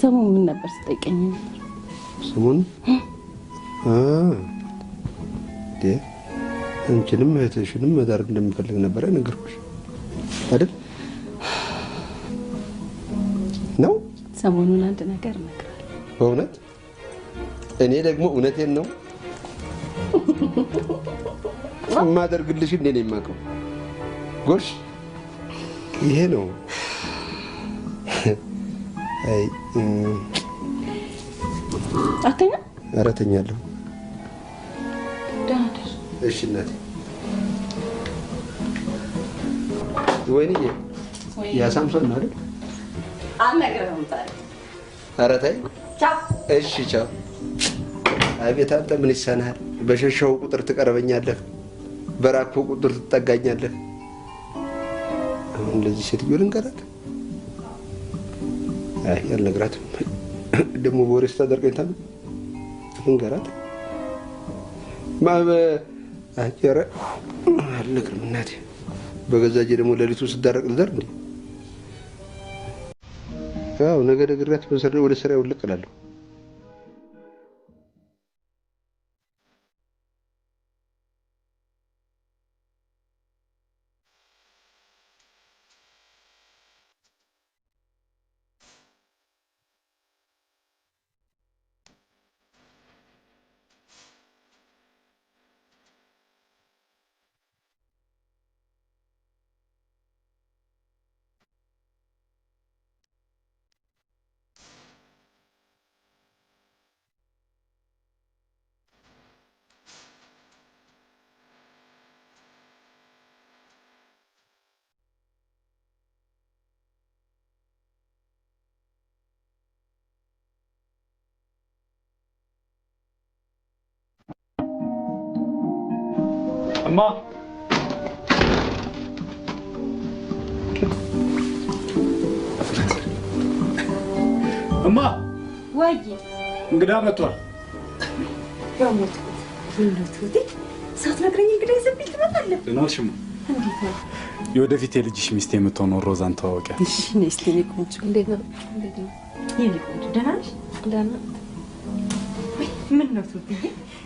ሰሞኑን ምን ነበር ስጠይቀኝ ነበር? ሰሞኑን አንቺንም እህትሽንም መዳር እንደምፈልግ ነበር ነገርኩሽ አይደል? ነው ሰሞኑን አንድ ነገር እነግርሃለሁ። በእውነት? እኔ ደግሞ እውነቴን ነው የማደርግልሽ። እኔ ነኝ የማውቀው። ጎሽ ይሄ ነው። አይ አተኛ? ኧረ እተኛለሁ። ደህና ደር። እሺ እናቴ። ወይኔ ያ ሳምሶን ነው አይደል? አልነግርህም ታዲያ። ኧረ ተይ። ቻው። እሺ ቻው። አቤት አንተ ምን ይሳናል? በሸሻው ቁጥር ትቀርበኛለህ፣ በራኮ ቁጥር ትጠጋኛለህ። አሁን ለዚህ ሴትዮ ልንገራት? አይ አልነግራትም። ደግሞ በወሬ ስታደርገኝ ታዲያ ልንገራት? ኧረ አልነግርም እናቴ። በገዛ እጄ ደግሞ ሌሊቱ ስዳረቅ ልደር እንዴ? አዎ ነገ ነግሬያት ወደ ስራ ውልቅ እላለሁ። እማ እማ ወይ እንግዳ መጥቷል። ያሞት ሁሉት ሳትነግረኝ እንግዳ ይዘብኝ ትመጣለህ? እናሽማ እንዴት ነው? የወደፊት የልጅሽ ሚስት የምትሆነው ሮዛን ተዋወቂያት። እሺ ነስቲ ነው ቆንጆ። እንዴት ነው? እንዴት ነው? የኔ ቆንጆ ደህና ነሽ? ደህና። ወይ ምን ነው ትውልዬ?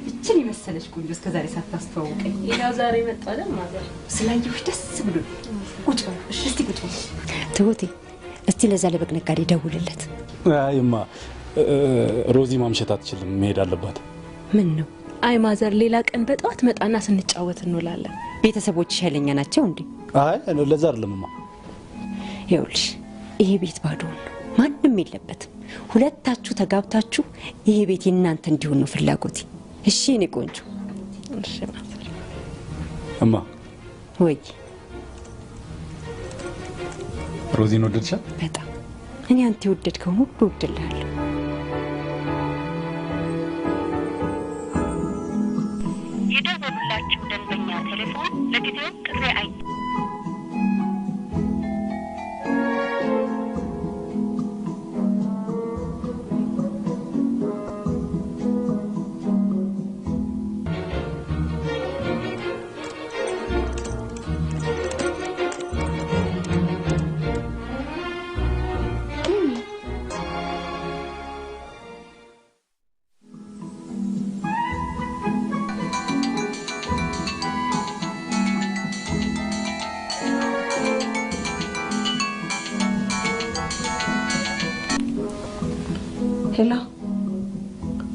እችን የመሰለሽ ቆንጆ እስከዛሬ ሳታስተዋውቀኝ። ያው ዛሬ መጣ አይደል ማዘር? ስላየሁሽ ደስ ብሎ ቁጭ በል። እሺ እስቲ ቁጭ በል። ትሁቴ እስቲ ለዛ ለበግ ነጋዴ ደውልለት። አይማ ሮዚ ማምሸት አትችልም፣ መሄድ አለባት። ምን ነው? አይ ማዘር ሌላ ቀን በጠዋት መጣና ስንጫወት እንውላለን። ቤተሰቦችሽ ኃይለኛ ናቸው እንዴ? አይ ለዛ አይደለምማ። ይኸውልሽ ይሄ ቤት ባዶ ነው፣ ማንም የለበትም። ሁለታችሁ ተጋብታችሁ ይሄ ቤት የእናንተ እንዲሆን ነው ፍላጎቴ። እሺ እኔ ቆንጆ። እሺ ማዘር። እማ ወይ ሮዚን ወደድሻት? በጣም እኔ አንተ የወደድከውን ሁሉ እወድልሃለሁ። የደወሉላችሁ ደንበኛ ቴሌፎን ለጊዜው ጥሪ አይ ሄሎ፣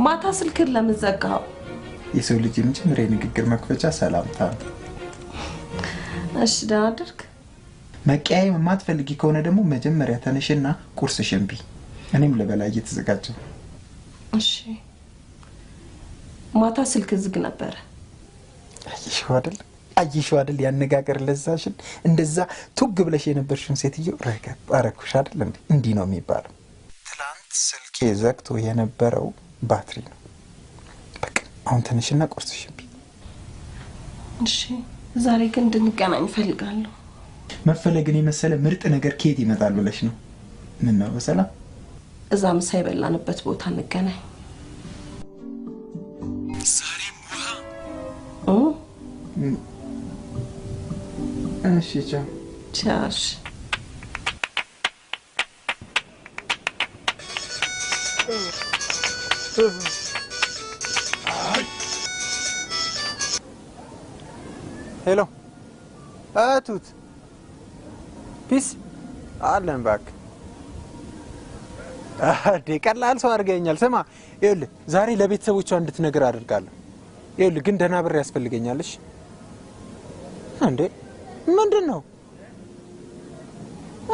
ማታ ስልክን ለምን ዘጋኸው? የሰው ልጅ የመጀመሪያ ንግግር መክፈቻ ሰላምታ ነው። እሺ ደህና አደርክ? መቀያየም የማትፈልጊ ከሆነ ደግሞ መጀመሪያ ተነሽና ቁርስሽን ብይ። እኔም ልበላ እየተዘጋጀሁ። እሺ። ማታ ስልክ ዝግ ነበረ። አየሽው አይደል ያነጋገር ለዛሽን እንደዛ ቱግ ብለሽ የነበርሽን ሴትዮ ረገብ አረኩሽ አይደል እንዴ? እንዲህ ነው የሚባለው። ትላንት ስልኬ ዘግቶ የነበረው ባትሪ ነው። በቃ አሁን ተነሽና ቁርስሽን ብይ። እሺ። ዛሬ ግን እንድንገናኝ እፈልጋለሁ። መፈለግን የመሰለ ምርጥ ነገር ከየት ይመጣል ብለሽ ነው? ምን ነው በሰላም እዛ ምሳ የበላንበት ቦታ እንገናኝ። ዛሬም ውሃ እሺ ቻው ቻው። ሄሎ አቱት ፒስ አለን ባክ አዴ ቀላል ሰው አድርገኛል። ስማ ይኸውልህ ዛሬ ለቤተሰቦቿ እንድትነግር አድርጋለሁ። ይኸውልህ ግን ደህና ብር ያስፈልገኛልሽ። እንዴ ምንድን ነው?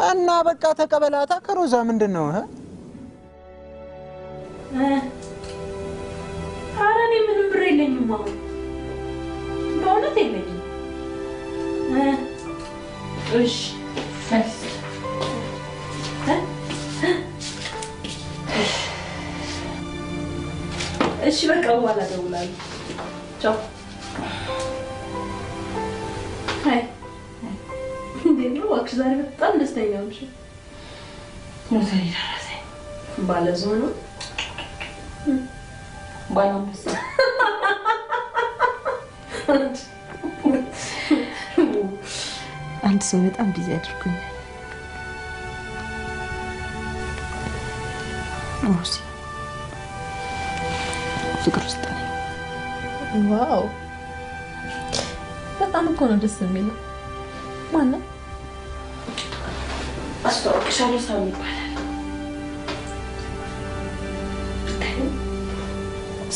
እና በቃ ተቀበላታ ከሮዛ ምንድን ነው? ኧረ እኔ ምንም ብር የለኝም አሁን በእውነት የለኝም። እሺ እሺ በቃ በኋላ እደውላለሁ። ቻው። አይ እንዴት ነው እባክሽ? ዛሬ በጣም ደስተኛ ነሽ። ሞተሪ ደረሰኝ። ባለዞኑ ባላምስ አንድ ሰው በጣም ቢዚ አድርጎኛል። ሮዚ ፍቅር ውስጥ ነኝ። ዋው በጣም እኮ ነው ደስ የሚለው። ማነው? አስተዋውቅሻለሁ። ሳሚ ይባላል።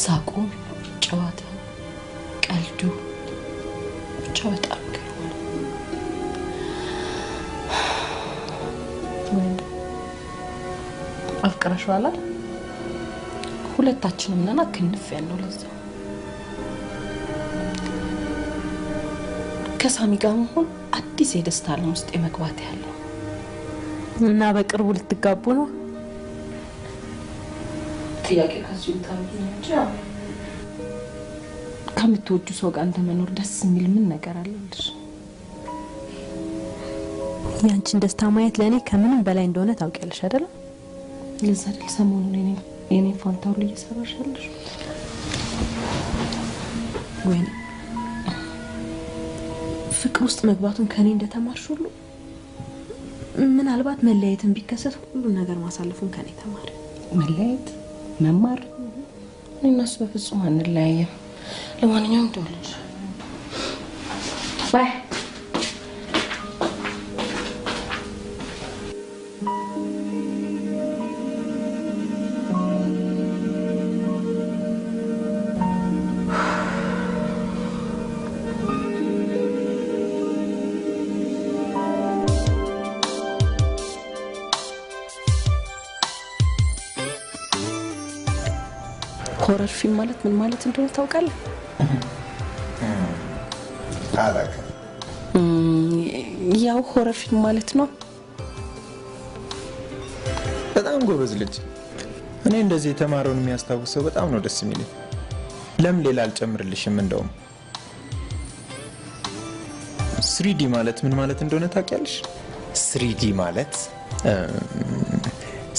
ሳቁ፣ ጨዋታ፣ ቀልዱ ብቻ በጣም ገርሞኛል። አፍቅረሽዋል አይደል? ሁለታችንም ነን ክንፍ ያለው ለዛ ከሳሚ ጋር መሆን አዲስ የደስታ ዓለም ውስጥ የመግባት ያለው እና በቅርቡ ልትጋቡ ነው? ጥያቄ ከዚህ ታውቂ እንጂ ከምትወጁ ሰው ጋር አንተ መኖር ደስ የሚል ምን ነገር አለልሽ? ያንቺን ደስታ ማየት ለኔ ከምንም በላይ እንደሆነ ታውቂያለሽ አይደል? ለዛ አይደል ሰሞኑን የኔ ፋንታው ላይ እየሰራሻለሽ? ወይኔ ፍቅር ውስጥ መግባቱን ከኔ እንደተማርሽ ሁሉ ምናልባት መለያየትን ቢከሰት ሁሉ ነገር ማሳለፉን ከኔ ተማሪ። መለያየት መማር እኔና እሱ በፍጹም አንለያየም። ለማንኛውም ደውልልሽ። ባይ ሆረር ፊልም ማለት ምን ማለት እንደሆነ ታውቃለህ? አላውቅም። ያው ሆረር ፊልም ማለት ነው። በጣም ጎበዝ ልጅ። እኔ እንደዚህ የተማረውን የሚያስታውሰው በጣም ነው ደስ የሚለኝ። ለምን ሌላ አልጨምርልሽም? እንደውም 3D ማለት ምን ማለት እንደሆነ ታውቂያለሽ? 3D ማለት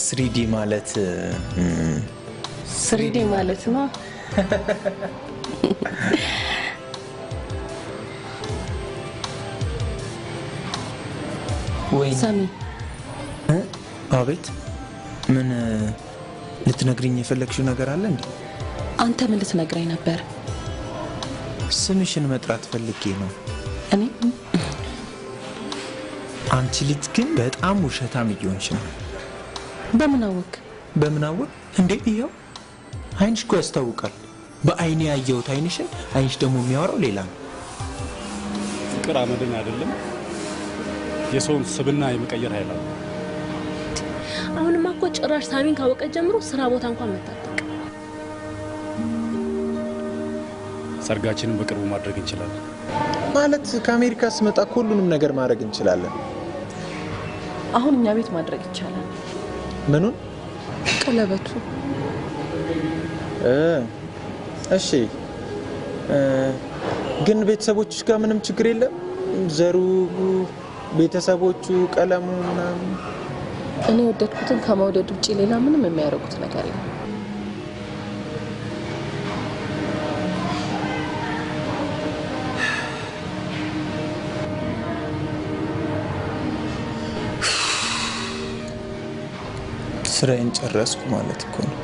3D ማለት 3D ማለት ነው። ወይ ሳሚ፣ አቤት። ምን ልትነግሪኝ የፈለግሽው ነገር አለ እንዴ? አንተ ምን ልትነግረኝ ነበር? ስምሽን መጥራት ፈልጌ ነው። እኔ አንቺ ልጅ ግን በጣም ውሸታም እየሆንሽ ነው። በምን አወቅ? በምን አወቅ እንዴ? ይኸው አይንሽ እኮ ያስታውቃል። በአይኔ ያየሁት አይንሽን፣ አይንሽ ደግሞ የሚያወራው ሌላ ነው። ፍቅር አመድን አይደለም የሰውን ስብና የመቀየር ኃይል አለ። አሁንማ እኮ ጭራሽ ሳሚን ካወቀ ጀምሮ ስራ ቦታ እንኳን መታጠቅ። ሰርጋችንን በቅርቡ ማድረግ እንችላለን። ማለት ከአሜሪካ ስመጣ ሁሉንም ነገር ማድረግ እንችላለን። አሁን እኛ ቤት ማድረግ ይቻላል። ምኑን? ቀለበቱ። እሺ፣ ግን ቤተሰቦችሽ ጋር ምንም ችግር የለም? ዘሩ፣ ቤተሰቦቹ፣ ቀለሙ ምናምን? እኔ ወደድኩትን ከመውደድ ውጪ ሌላ ምንም የሚያደርጉት ነገር የለም። ስራዬን ጨረስኩ ማለት እኮ ነው።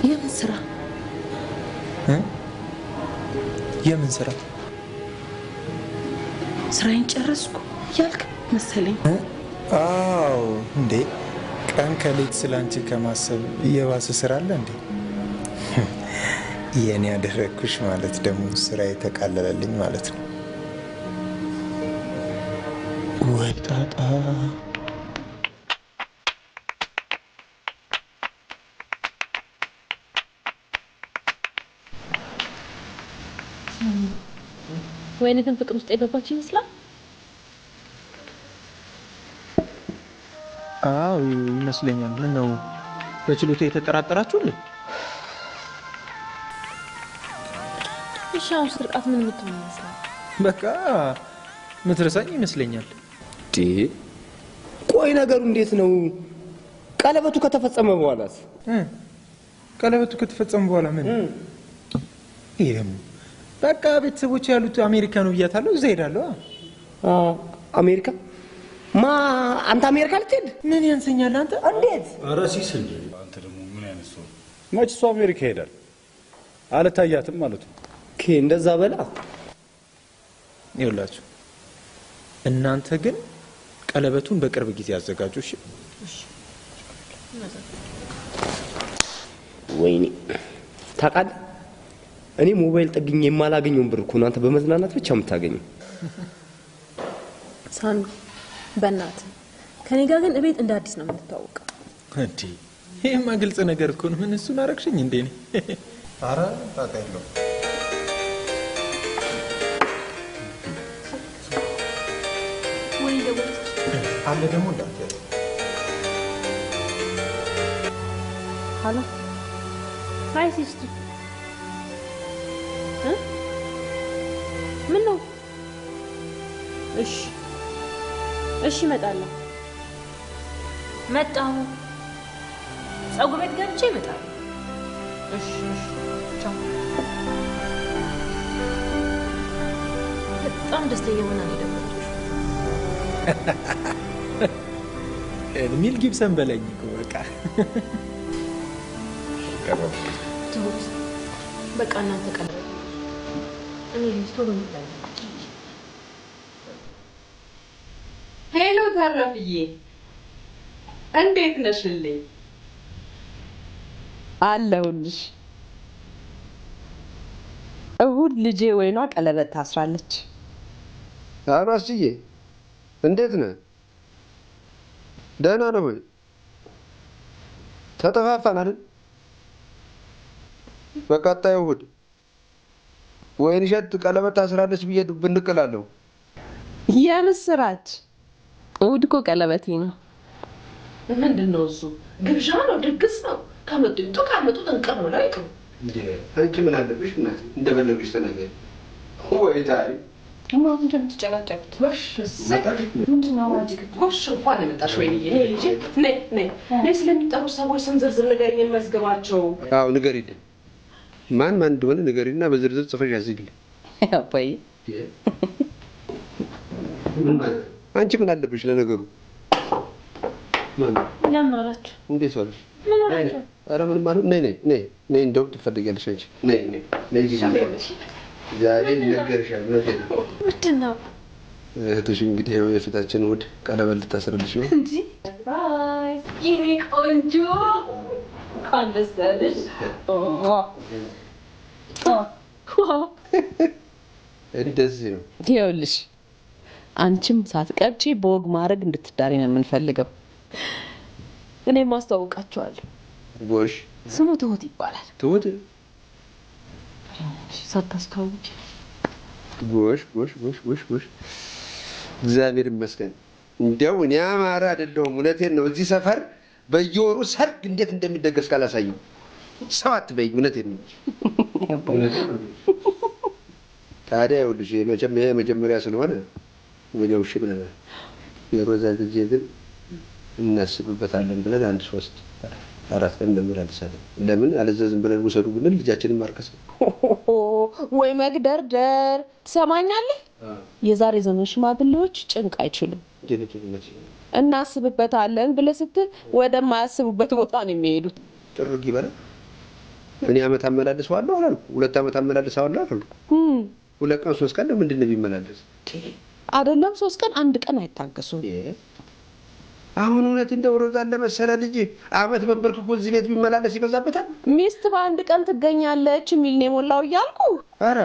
የምን ስራ? የምን ስራ? ስራዬን ጨረስኩ ያልክ መሰለኝ። አዎ እንዴ፣ ቀን ከሌት ስላንቺ ከማሰብ የባሰ ስራ አለ እንዴ? የኔ ያደረግኩሽ ማለት ደግሞ ስራ የተቃለለልኝ ማለት ነው። ወጣጣ ወይኔትን ፍቅር ውስጥ የገባች ይመስላል። አዎ ይመስለኛል። ምን ነው በችሎታ የተጠራጠራችሁልኝ? እሻው ስርቃት ምን የምትሆን ይመስላል? በቃ ምትረሳኝ ይመስለኛል። ቆይ ነገሩ እንዴት ነው? ቀለበቱ ከተፈጸመ በኋላስ? ቀለበቱ ከተፈጸመ በኋላ ምን? ይሄም በቃ ቤተሰቦች ያሉት አሜሪካ ነው ብያታለሁ። እዛ ሄዳለሁ። አሜሪካ? አንተ አሜሪካ ልትሄድ? ምን ያንሰኛል አንተ? እንዴት? ኧረ ሲስ እንጂ አንተ ደግሞ ምን አይነት ሰው? መች እሱ አሜሪካ ይሄዳል? አልታያትም ማለት ነው። እንደዛ በላ። ይኸውላችሁ እናንተ ግን ቀለበቱን በቅርብ ጊዜ አዘጋጁ። እሺ? ወይኔ ታውቃለህ፣ እኔ ሞባይል ጠግኜ የማላገኘውን ብር እኮ ነው አንተ በመዝናናት ብቻ የምታገኘው። ሳሚ በእናትህ ከኔ ጋር ግን እቤት እንደ አዲስ ነው የምንተዋወቀው። እንዴ ይሄማ ግልጽ ነገር እኮ ነው። ምን እሱን አረግሽኝ እንዴ? ኧረ ጣጣ የለውም። ወይ ደወለች አለ ደግሞ እንዳትያዝ። ሀሎ ሃይ ሲስቲ ምን ነው? እሺ እመጣለሁ። መጣሁ። ፀጉር ቤት ገብቼ እመጣለሁ። እሺ ቻው። በጣም ደስተኛ ሆና ነው የደወለችው። ሚል ጊብሰን በለኝ እኮ በቃ ትሁት በቃ እናንተ ቀለበት እኔ ቶሎ ነው። ሄሎ ተረፍዬ፣ እንዴት ነሽልኝ? አለሁልሽ። እሁድ ልጄ ወይኗ ቀለበት ታስራለች። አባስዬ እንዴት ነህ? ደህና ነው ወይ? ተጠፋፋን አይደል? በቀጣዩ እሁድ ወይንሸት ቀለበት ታስራለች ብዬ ብንቅ እላለሁ። የምስራች! እሁድ እኮ ቀለበቴ ነው። ምንድን ነው እሱ? ግብዣ ነው? ድግስ ነው? ከመጡ ይምጡ፣ ካልመጡ ጠንቀር ብለው አይቅሩ። አንቺ ምን አለብሽ እናቴ? እንደፈለግሽ ተናገሪ። ወይ ታሪክ ምንድን ነው የምትጨቃጨቁት? ምንድን ነው ጎሽ እንኳን የመጣሽ ወይንዬ። ነይ ስለሚጠሩ ሰዎች ስም ዝርዝር ንገሪኝ፣ እንመዝግባቸው። አዎ ንገሪልኝ። ማን እንደሆነ ንገሪና በዝርዝር ጽፈሽ ያዝልኝ። አባዬ አንቺ ምን አለብሽ ለነገሩ? ለምን አላችሁ? እንዴት ዋልሽ? ምን አላችሁ? ኧረ ምንም ማለት ነይ እንደውም ትፈልጊያለሽ አንቺ። ነይ ዛሬ ይነገርሻል። ምንድን ነው? እህትሽ እንግዲህ ያው የፊታችን እሑድ ቀለበት ልታስርልሽ ነው እንጂ። ባይ የኔ ቆንጆ እንኳን ደስ ያለሽ። እንደዚህ ነው። ይኸውልሽ አንቺም ሳትቀብጪ በወግ ማድረግ እንድትዳሪ ነው የምንፈልገው። እኔም አስተዋውቃቸዋለሁ። ጎሽ ስሙ ትሁት ይባላል። ትሁት ሳታስተዋውቂ? ጎሽ እግዚአብሔር ይመስገን። እንዲያው እኔ አማራ አይደለሁም፣ እውነቴን ነው። እዚህ ሰፈር በየወሩ ሰርግ እንዴት እንደሚደገስ ካላሳየው ሰው አትበይኝ። እውነቴን ነው። ታዲያ ይኸውልሽ የመጀመሪያ ስለሆነ ወዲያው እሺ ብለናል። የሮዛ ጊዜ ግን እናስብበታለን ብለን 1 3 4 ቀን እንመላለሳለን። ለምን አለዘዝም ብለን ውሰዱ ብንል ልጃችንን ማርከስ ነው ወይ መግደርደር። ትሰማኛለህ? የዛሬ ዘመን ሽማግሌዎች ጭንቅ አይችሉም። እናስብበታለን ብለህ ስትል ወደማያስቡበት ቦታ ነው የሚሄዱት። ጥርግ ይበላል። እኔ ዓመት አመላልሰዋለሁ አላልኩ? 2 ዓመት አመላልሰዋለሁ አላልኩ? 2 ቀን 3 ቀን ለምንድን ነው የሚመላለስ? አይደለም 3 ቀን 1 ቀን አይታገሱም። አሁን እውነት እንደው ሮዛን ለመሰለ ልጅ ዓመት በንበርክኮ እዚህ ቤት ቢመላለስ ይበዛበታል። ሚስት በ1 ቀን ትገኛለች የሚል ነው የሞላው እያልኩ። ኧረ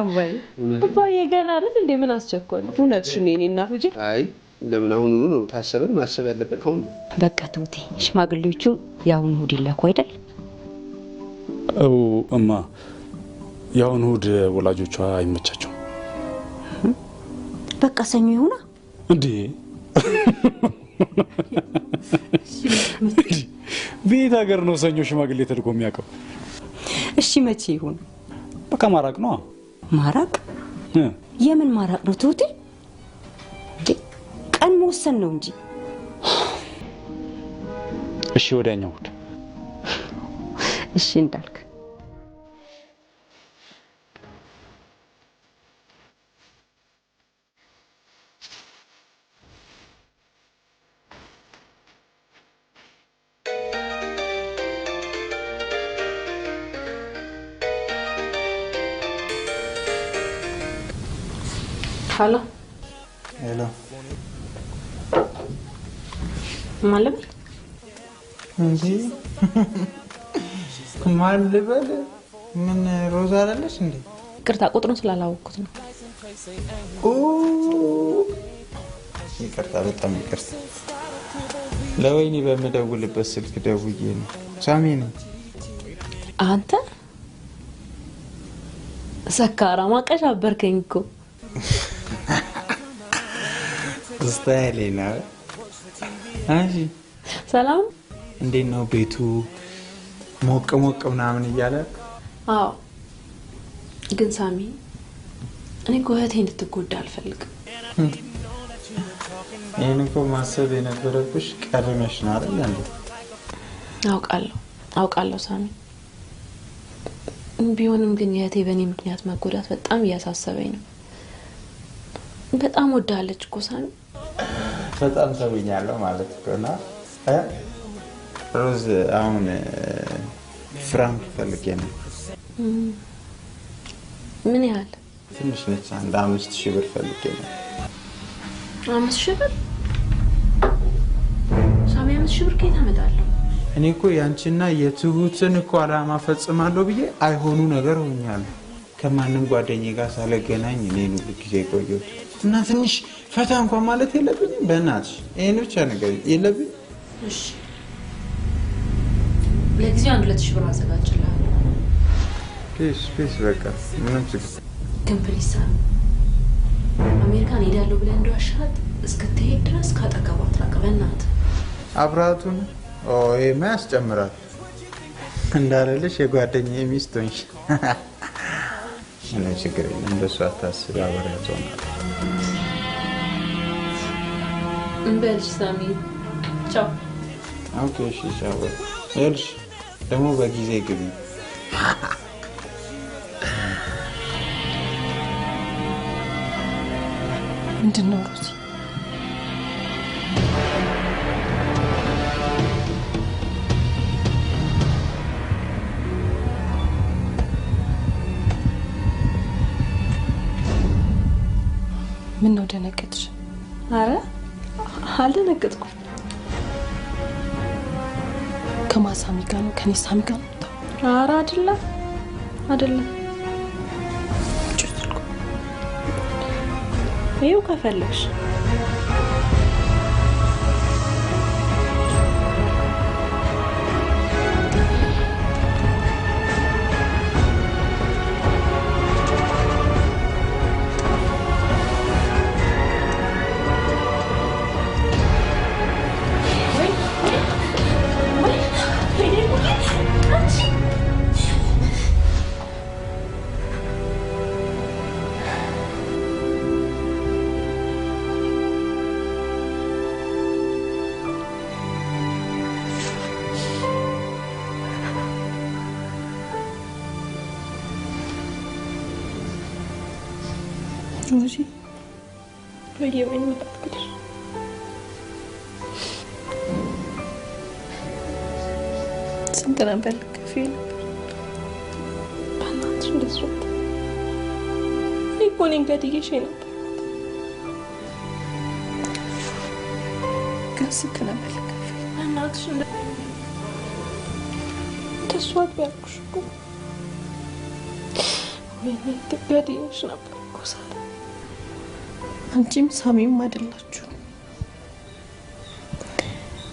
አባዬ ገና አይደል እንዴ? ምን አስቸኮለ? እውነትሽን የእኔ እናት ልጅ። አይ ለምን አሁን ነው ታሰበን ማሰብ ያለበት አሁን። በቃ ትሁቴ ሽማግሌዎቹ ያሁን እሑድ ይላኩ አይደል? እማ ያሁን እሑድ ወላጆቿ አይመቻቸውም። በቃ ሰኞ ይሁና እንዴ? ቤት ሀገር ነው ሰኞ ሽማግሌ ተልኮ የሚያውቀው? እሺ መቼ ይሁን? በቃ ማራቅ ነው። ማራቅ? የምን ማራቅ ነው ትሁቴ? ቀን መወሰን ነው እንጂ። እሺ ወዲያኛው እሑድ። እሺ እንዳልክ። ሄሎ ሄሎ ማን ልበል? እንጂ ማን ልበል? ምን ሮዛ አይደለሽ እንዴ? ይቅርታ ቁጥሩን ስላላወቅኩት ነው። ይቅርታ፣ በጣም ይቅርታ። ለወይኔ በምደውልበት ስልክ ደውዬ ነው። ሳሚ ነኝ። አንተ ሰካራም አቀሻበርከኝ እኮ። ስታይሌ ነው። እሺ ሰላም። እንዴት ነው ቤቱ? ሞቅ ሞቅ ምናምን እያለ አዎ ግን ሳሚ እኔ እኮ እህቴ እንድትጎዳ አልፈልግም። ይሄን እኮ ማሰብ የነበረብሽ ቀድመሽ ነው አይደል እንዴ? አውቃለሁ ሳሚ። ቢሆንም ግን የእህቴ በእኔ ምክንያት መጎዳት በጣም እያሳሰበኝ ነው። በጣም ወዳለች እኮ ሳሚ። በጣም ተውኛለሁ ማለት እኮ ነው። ሮዝ አሁን ፍራንክ ፈልጌ ነው። ምን ያህል? ትንሽ ነች። አንድ 5000 ብር ፈልጌ ነው። 5000 ብር? ሳሚ 5000 ብር ከየት አመጣለሁ? እኔ እኮ ያንቺና የትሁትን እኮ አላማ ፈጽማለሁ ብዬ አይሆኑ ነገር ሆኛለሁ። ከማንም ጓደኛዬ ጋር ሳልገናኝ እኔን ሁሉ ጊዜ ቆየሁት እና ትንሽ ፈታ እንኳን ማለት የለብኝም? በእናትሽ ይሄን ብቻ ነገር የለብኝ? እሺ ለጊዜው 2000 ብር አዘጋጅልሃለሁ። ፕሊዝ በቃ ምንም ችግር ግን ፕሊዝ ሳሚ አሜሪካን ሄዳለሁ ብለህ እንደዋሻት እስክትሄድ ድረስ ካጠገቧ አትራቅ በእናትህ። አብራቱን ይሄማ ያስጨምራል እንዳለልሽ የጓደኛዬ ሚስት ሆንሽ። ምንም ችግር የለም እንደሱ አታስቢ። አብሬያቸው ነው። እንበልሽ ሳሚ ቻው። ኦኬ እሺ ቻው። ይኸውልሽ ደግሞ በጊዜ ግቢ። ምንድን ነው ሮዚ? ምን ነው ደነገጥሽ? አረ አልደነገጥኩም። ከማሳሚ ጋር ነው ከኔ ሳሚ ጋር ነው? አረ አይደለም። ይኸው ከፈለግሽ ሮዚ ወይኔ መጣጥኩሽ። ስንት ነበር ልከፍይ ነበር? በእናትሽ እንደዚህ እኮ እኔን ገድዬሽ ነበር። ግን ስንት ነበር ልከፍይ? በእናትሽ እንደሱ አትበያልኩሽ እኮ። ወይኔ ገድዬሽ ነበር እኮ ሳራ። አንቺም ሳሚም አይደላችሁ።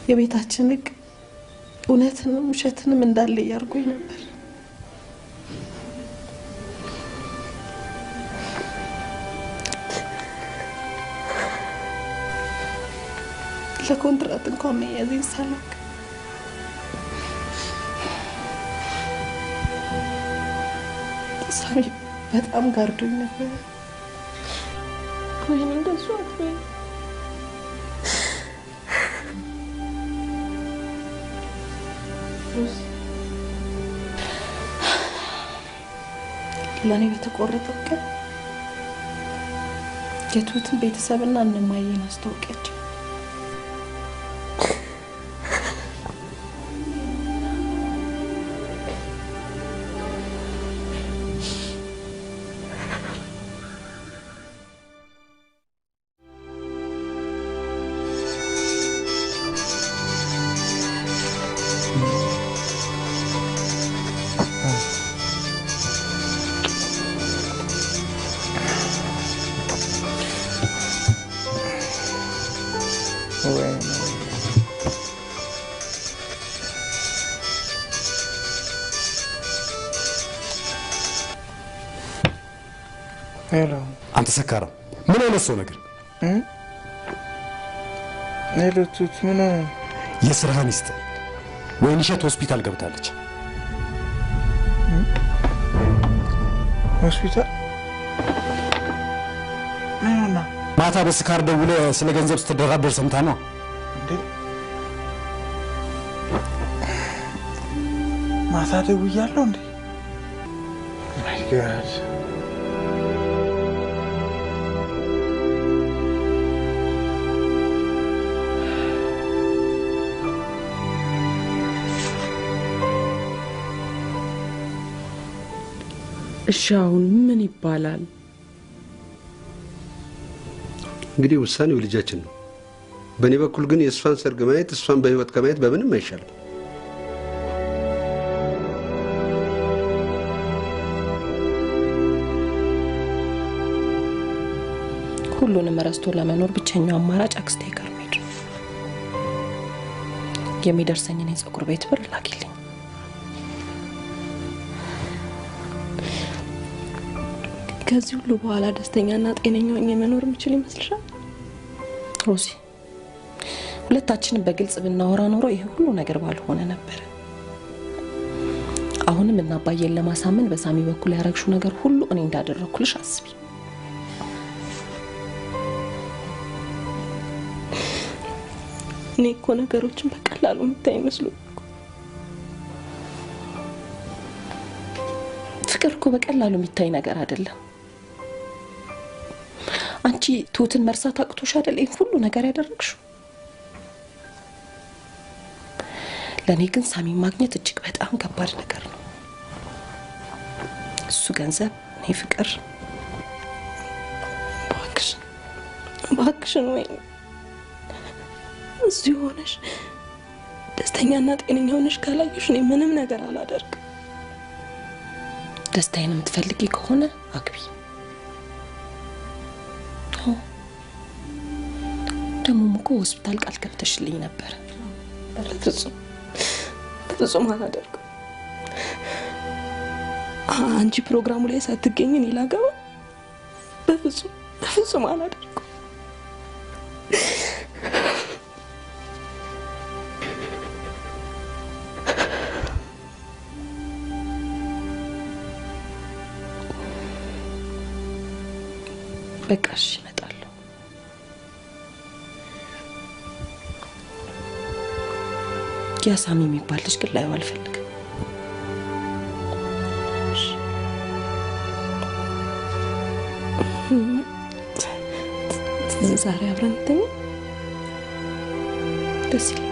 የቤታችን ሕግ እውነትንም ውሸትንም እንዳለ እያርጎኝ ነበር። ለኮንትራት እንኳን መያዜን ሳላውቅ ሳሚ በጣም ጋርዶኝ ነበር። ወይኔ እንደሱ አትበይ። ለእኔ በተቆረጠው ቀን የትሁትን ቤተሰብና እነማየን አስታውቂያቸው። ሄሎ አንተ ሰካራም ምን አይነት ሰው ነገር? ሄሎ ቱት ምን የስራህን ይስጥ። ወይንሸት ሆስፒታል ገብታለች። ሆስፒታል ምን ማታ በስካር ደውለህ ስለ ገንዘብ ስትደራደር ሰምታ ነው እንዴ? ማታ ደውያለሁ እንዴ? ማይ ጋድ እሺ አሁን ምን ይባላል? እንግዲህ ውሳኔው ልጃችን ነው። በእኔ በኩል ግን የእሷን ሰርግ ማየት እሷን በህይወት ከማየት በምንም አይሻልም። ሁሉንም ረስቶ ለመኖር ብቸኛው አማራጭ አክስቴ ጋር መሄድ ነው። የሚደርሰኝን የፀጉር ቤት ብር ላኪልኝ። ከዚህ ሁሉ በኋላ ደስተኛና ጤነኛ ሆኜ መኖር የምችል ይመስልሻል? ሮዚ፣ ሁለታችንን በግልጽ ብናወራ ኖሮ ይሄ ሁሉ ነገር ባልሆነ ነበር። አሁንም እና አባዬን ለማሳመን በሳሚ በኩል ያረግሽው ነገር ሁሉ እኔ እንዳደረኩልሽ አስቢ። እኔ እኮ ነገሮችን በቀላሉ የምታይ መስሎኝ እኮ። ፍቅር እኮ በቀላሉ የሚታይ ነገር አይደለም። አንቺ ትሁትን መርሳት አቅቶሽ አይደል ይሄን ሁሉ ነገር ያደረግሽው? ለኔ ግን ሳሚ ማግኘት እጅግ በጣም ከባድ ነገር ነው። እሱ ገንዘብ፣ እኔ ፍቅር። እባክሽን ወይ እዚሁ ሆነሽ ደስተኛና ጤነኛ ሆነሽ ካላየሽ እኔ ምንም ነገር አላደርግም። ደስታዬን የምትፈልጊ ከሆነ አግቢ። ደግሞ እኮ ሆስፒታል ቃል ገብተሽልኝ ነበር። በፍጹም አላደርግም። አንቺ ፕሮግራሙ ላይ ሳትገኝ እኔ ላገባ? በፍጹም አላደርግም። በቃ እሺ፣ እመጣለሁ። ያ ሳሚ የሚባል ልጅ ግን ላየው አልፈልግም። ዛሬ አብረን እንተኛ? ደስ ይላል።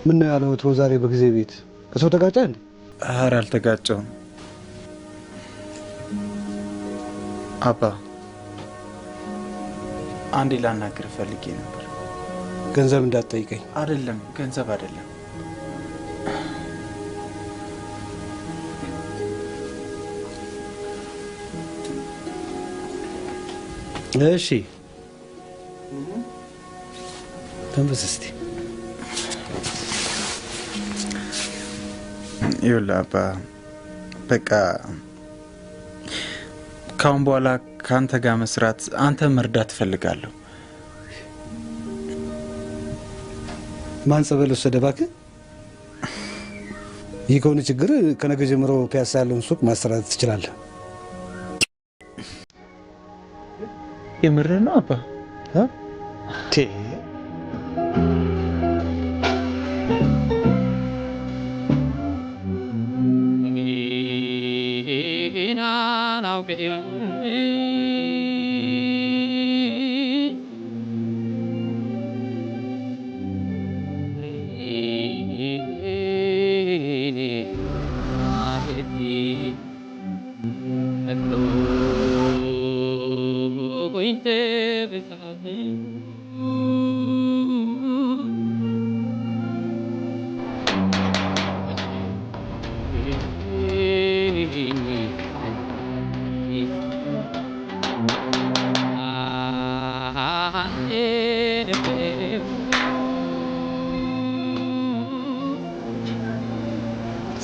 ምን ነው ያለው ዛሬ በጊዜ ቤት ከሰው ተጋጨ እንዴ? ኧረ አልተጋጨውም አባ። አንዴ ላናግር ፈልጌ ነበር። ገንዘብ እንዳትጠይቀኝ። አይደለም ገንዘብ አይደለም። እሺ ተንፈስ እስቲ። ይኸውልህ አባ፣ በቃ ካሁን በኋላ ከአንተ ጋር መስራት፣ አንተ መርዳት እፈልጋለሁ። ማን ጸበል ወሰደ እባክህ? ይህ ከሆነ ችግር ከነገ ጀምሮ ፒያሳ ያለውን ሱቅ ማሰራት ትችላለህ። የምርህ ነው አባ?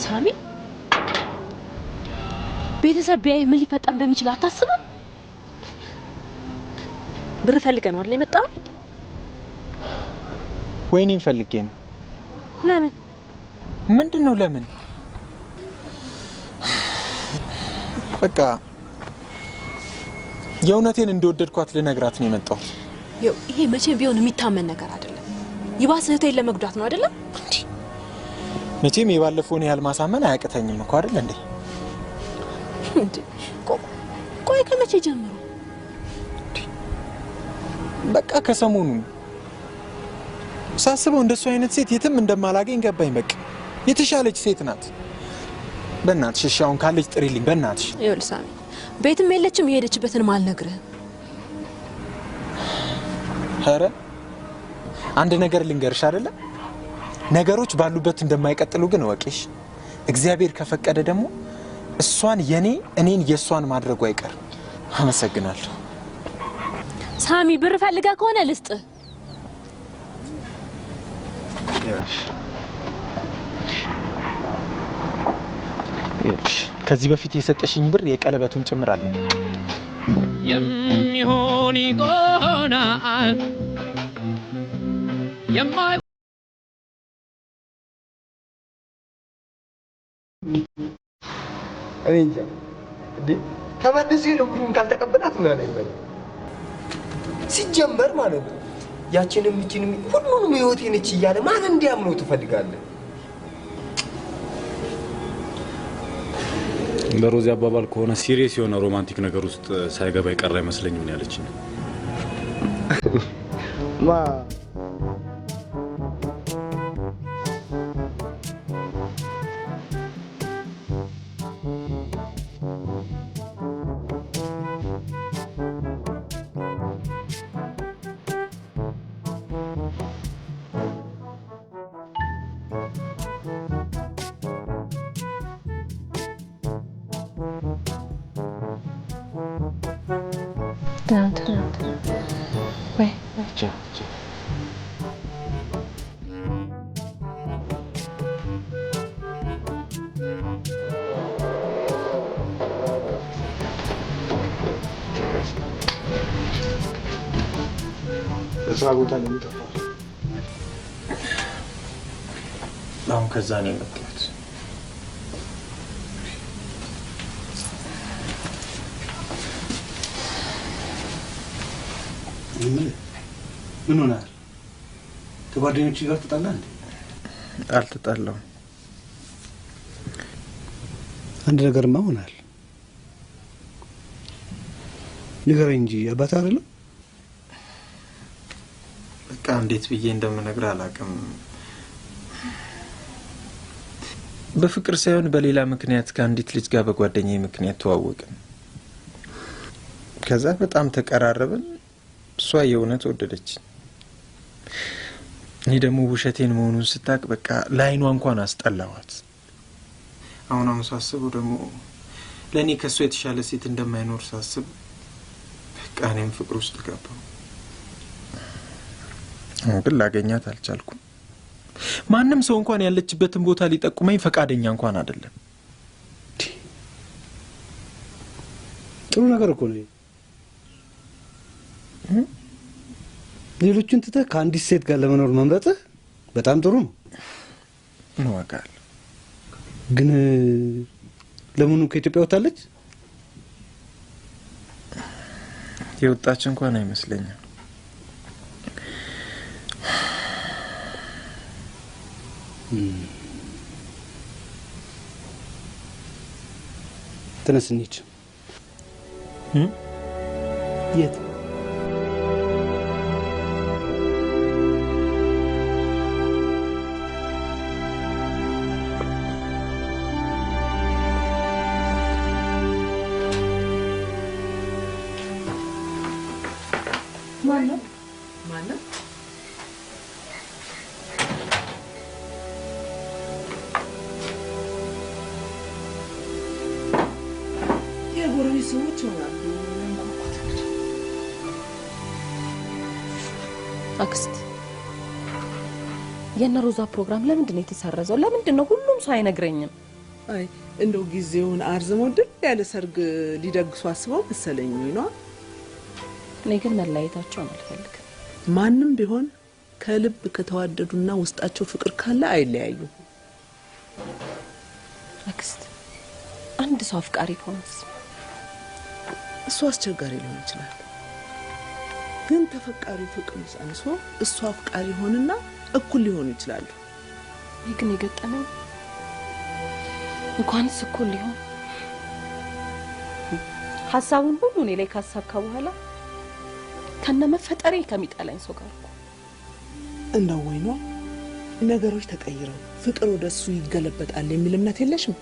ሳሚ ቤተሰብ ቢያይ ምን ሊፈጠር እንደሚችል አታስብም? ብር ፈልገህ ነው አይደል የመጣው? ወይኔን ፈልጌ ነው። ለምን? ምንድነው ለምን? በቃ የእውነቴን እንደወደድኳት ልነግራት ነው የመጣው። ይሄ መቼም ቢሆን የሚታመን ነገር አይደለም። ይባስ እህቴን ለመጉዳት ነው አይደለም? መቼም የባለፈውን ያህል ማሳመን አያቅተኝም እኮ አይደል እንዴ? ቆይ ከመቼ ጀምሮ? በቃ ከሰሞኑ ሳስበው እንደሱ አይነት ሴት የትም እንደማላገኝ ገባኝ። በቃ የተሻለች ሴት ናት። በእናትሽ እሺ፣ አሁን ካለች ጥሪልኝ በእናትሽ። ይኸውልህ ሳሚ፣ ቤትም የለችም፣ የሄደችበትን አልነግርህም። ኧረ አንድ ነገር ልንገርሽ አይደለ? ነገሮች ባሉበት እንደማይቀጥሉ ግን ወቂሽ። እግዚአብሔር ከፈቀደ ደግሞ እሷን የኔ እኔን የሷን ማድረጉ አይቀርም። አመሰግናለሁ ሳሚ። ብር ፈልጋ ከሆነ ልስጥህ። ከዚህ በፊት የሰጠሽኝ ብር የቀለበቱን ጭምር አለ። የሚሆን ይሆናል የማይ እኔ እንጃ እንዴ ተመልሶ ልቡን ካልተቀበላት ምን አለ ይበል። ሲጀመር ማለት ነው ያችንም እቺንም ሁሉንም ህይወቴ ነች እያለ ማን እንዲያምነው ትፈልጋለህ? በሮዚ አባባል ከሆነ ሲሪየስ የሆነ ሮማንቲክ ነገር ውስጥ ሳይገባ ይቀር አይመስለኝም ነው ያለችኝ። ማ እዛ ቦታ ነው የሚጠፋው። አሁን ከዛ ነው የመጣሁት። ምን ሆነሃል? ከጓደኞች ጋር ተጣላህ እንዴ? አልተጣላሁም። አንድ ነገርማ ሆነሃል። ንገረኝ እንጂ አባት አይደለም? በቃ እንዴት ብዬ እንደምነግርህ አላውቅም። በፍቅር ሳይሆን በሌላ ምክንያት ከአንዲት ልጅ ጋር በጓደኛዬ ምክንያት ተዋወቅን። ከዛ በጣም ተቀራረብን። እሷ የእውነት ወደደች። እኔ ደግሞ ውሸቴን መሆኑን ስታቅ በቃ ለአይኗ እንኳን አስጠላዋት። አሁን ሳስበው ደግሞ ለእኔ ከእሷ የተሻለ ሴት እንደማይኖር ሳስብ በቃ እኔም ፍቅር ውስጥ ገባሁ። ግን ላገኛት አልቻልኩም። ማንም ሰው እንኳን ያለችበትን ቦታ ሊጠቁመኝ ፈቃደኛ እንኳን አይደለም። ጥሩ ነገር እኮ ነው። ሌሎችን ትተህ ከአንዲት ሴት ጋር ለመኖር መምረጥህ በጣም ጥሩ ነው። እንዋጋለን። ግን ለምኑ ከኢትዮጵያ ወጣለች? የወጣች እንኳን አይመስለኝም። ተነስ እንሂድ። የት? ማነው? የጎረቤት ሰዎች ይሆናሉ። አክስት፣ የእነ ሮዛ ፕሮግራም ለምንድን ነው የተሰረዘው? ለምንድን ነው ሁሉም ሰው አይነግረኝም? አይ እንደው ጊዜውን አርዝመው ድል ያለ ሰርግ ሊደግሱ አስበው መሰለኝ ነው። እኔ ግን መለያየታቸውን አልፈልግም። ማንም ቢሆን ከልብ ከተዋደዱና ውስጣቸው ፍቅር ካለ አይለያዩ። አክስት፣ አንድ ሰው አፍቃሪ ሆነስ? እሱ አስቸጋሪ ሊሆን ይችላል። ግን ተፈቃሪ ፍቅር ጸንሶ እሱ አፍቃሪ ሆነና እኩል ሊሆኑ ይችላሉ። ይህ ግን የገጠመው እንኳንስ እኩል ሊሆን ሀሳቡን ሁሉ እኔ ላይ ካሳካ በኋላ ከነመፈጠሬ ከሚጠላኝ ሰው ጋር እንደው ወይ ነው ነገሮች ተቀይረው ፍቅር ወደሱ ይገለበጣል የሚል እምነት የለሽም?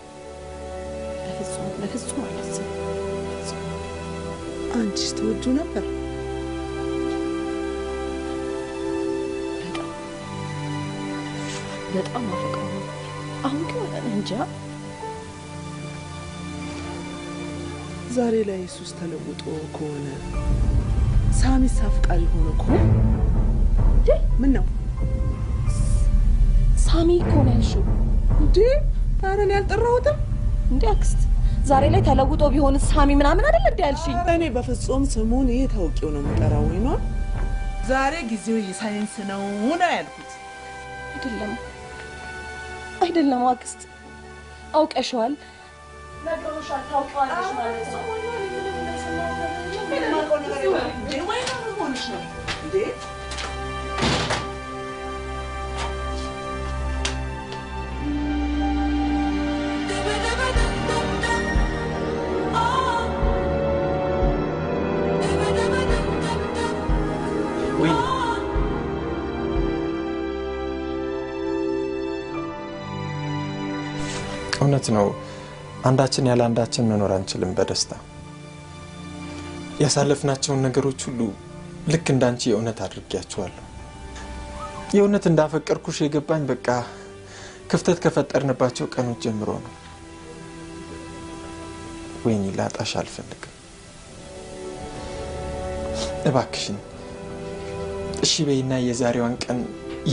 ለፍጹም አላስብም። አንቺስ ትወጁ ነበር? በጣም አፈቅረው ነበር። አሁን ግን እንጃ። ዛሬ ላይ እሱስ ተለውጦ ከሆነ ሳሚስ አፍቃሪ ሆኖ ከሆነ ምን ነው? ሳሚ እኮ ነው ያልሽው እንዴ? ኧረ እኔ አልጠራሁትም እንዴ አክስት። ዛሬ ላይ ተለውጦ ቢሆን ሳሚ ምናምን አይደል እንዴ ያልሽኝ? እኔ በፍጹም ስሙን ይሄ ታውቂው ነው የምጠራው ወይ ነው። ዛሬ ጊዜው የሳይንስ ነው ያልኩት። አይደለም አክስት፣ አውቀሽዋል። ነገሮሻል፣ ታውቂዋለሽ ማለት ነው። እውነት ነው። አንዳችን ያለ አንዳችን መኖር አንችልም በደስታ። ያሳለፍናቸውን ነገሮች ሁሉ ልክ እንዳንቺ የእውነት አድርጌያቸዋለሁ። የእውነት እንዳፈቀርኩሽ የገባኝ በቃ ክፍተት ከፈጠርንባቸው ቀኖች ጀምሮ ነው። ወይኔ ላጣሽ አልፈልግም። እባክሽን እሺ በይና የዛሬዋን ቀን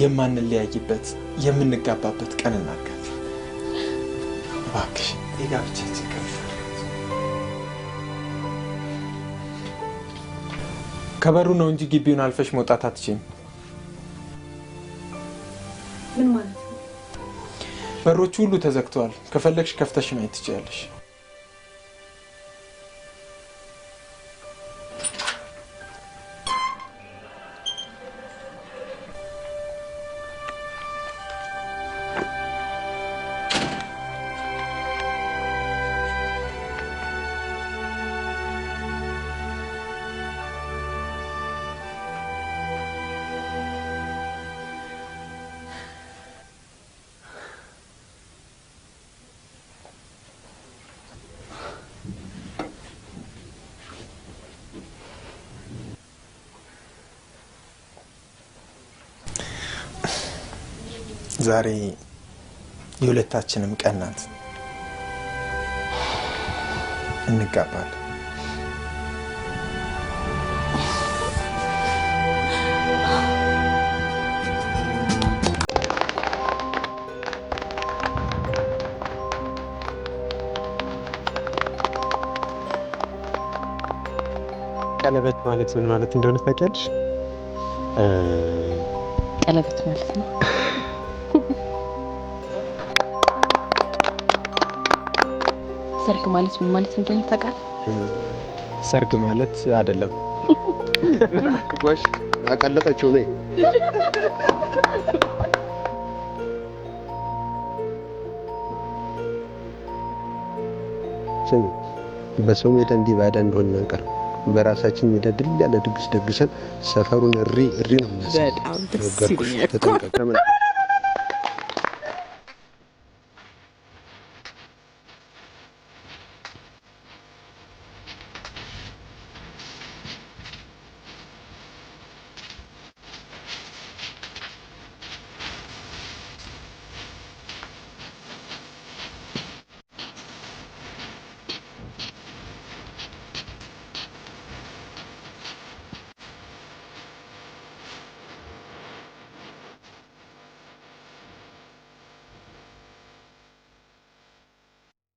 የማንለያይበት የምንጋባበት ቀን እናድርጋት። እባክሽን የጋብቻችን ቀን ከበሩ ነው እንጂ ግቢውን አልፈሽ መውጣት አትችይም። ምን ማለት ነው? በሮቹ ሁሉ ተዘግተዋል። ከፈለግሽ ከፍተሽ ማየት ትችያለሽ። ዛሬ የሁለታችንም ቀን ናት። እንጋባለን። ቀለበት ማለት ምን ማለት እንደሆነ ታውቂያለሽ? ቀለበት ማለት ነው ሰርግ ማለት ምን ማለት እንደሆነ ታውቃለህ? ሰርግ ማለት አይደለም። ጎሽ አቀለጠችው ነይ ስሚ፣ በሰው ሜዳ እንዲህ ባዳ እንደሆነ ነገር በራሳችን ሜዳ ድል ያለ ድግስ ደግሰን ሰፈሩን እሪ ነው። በጣም ደስ ይለኛል።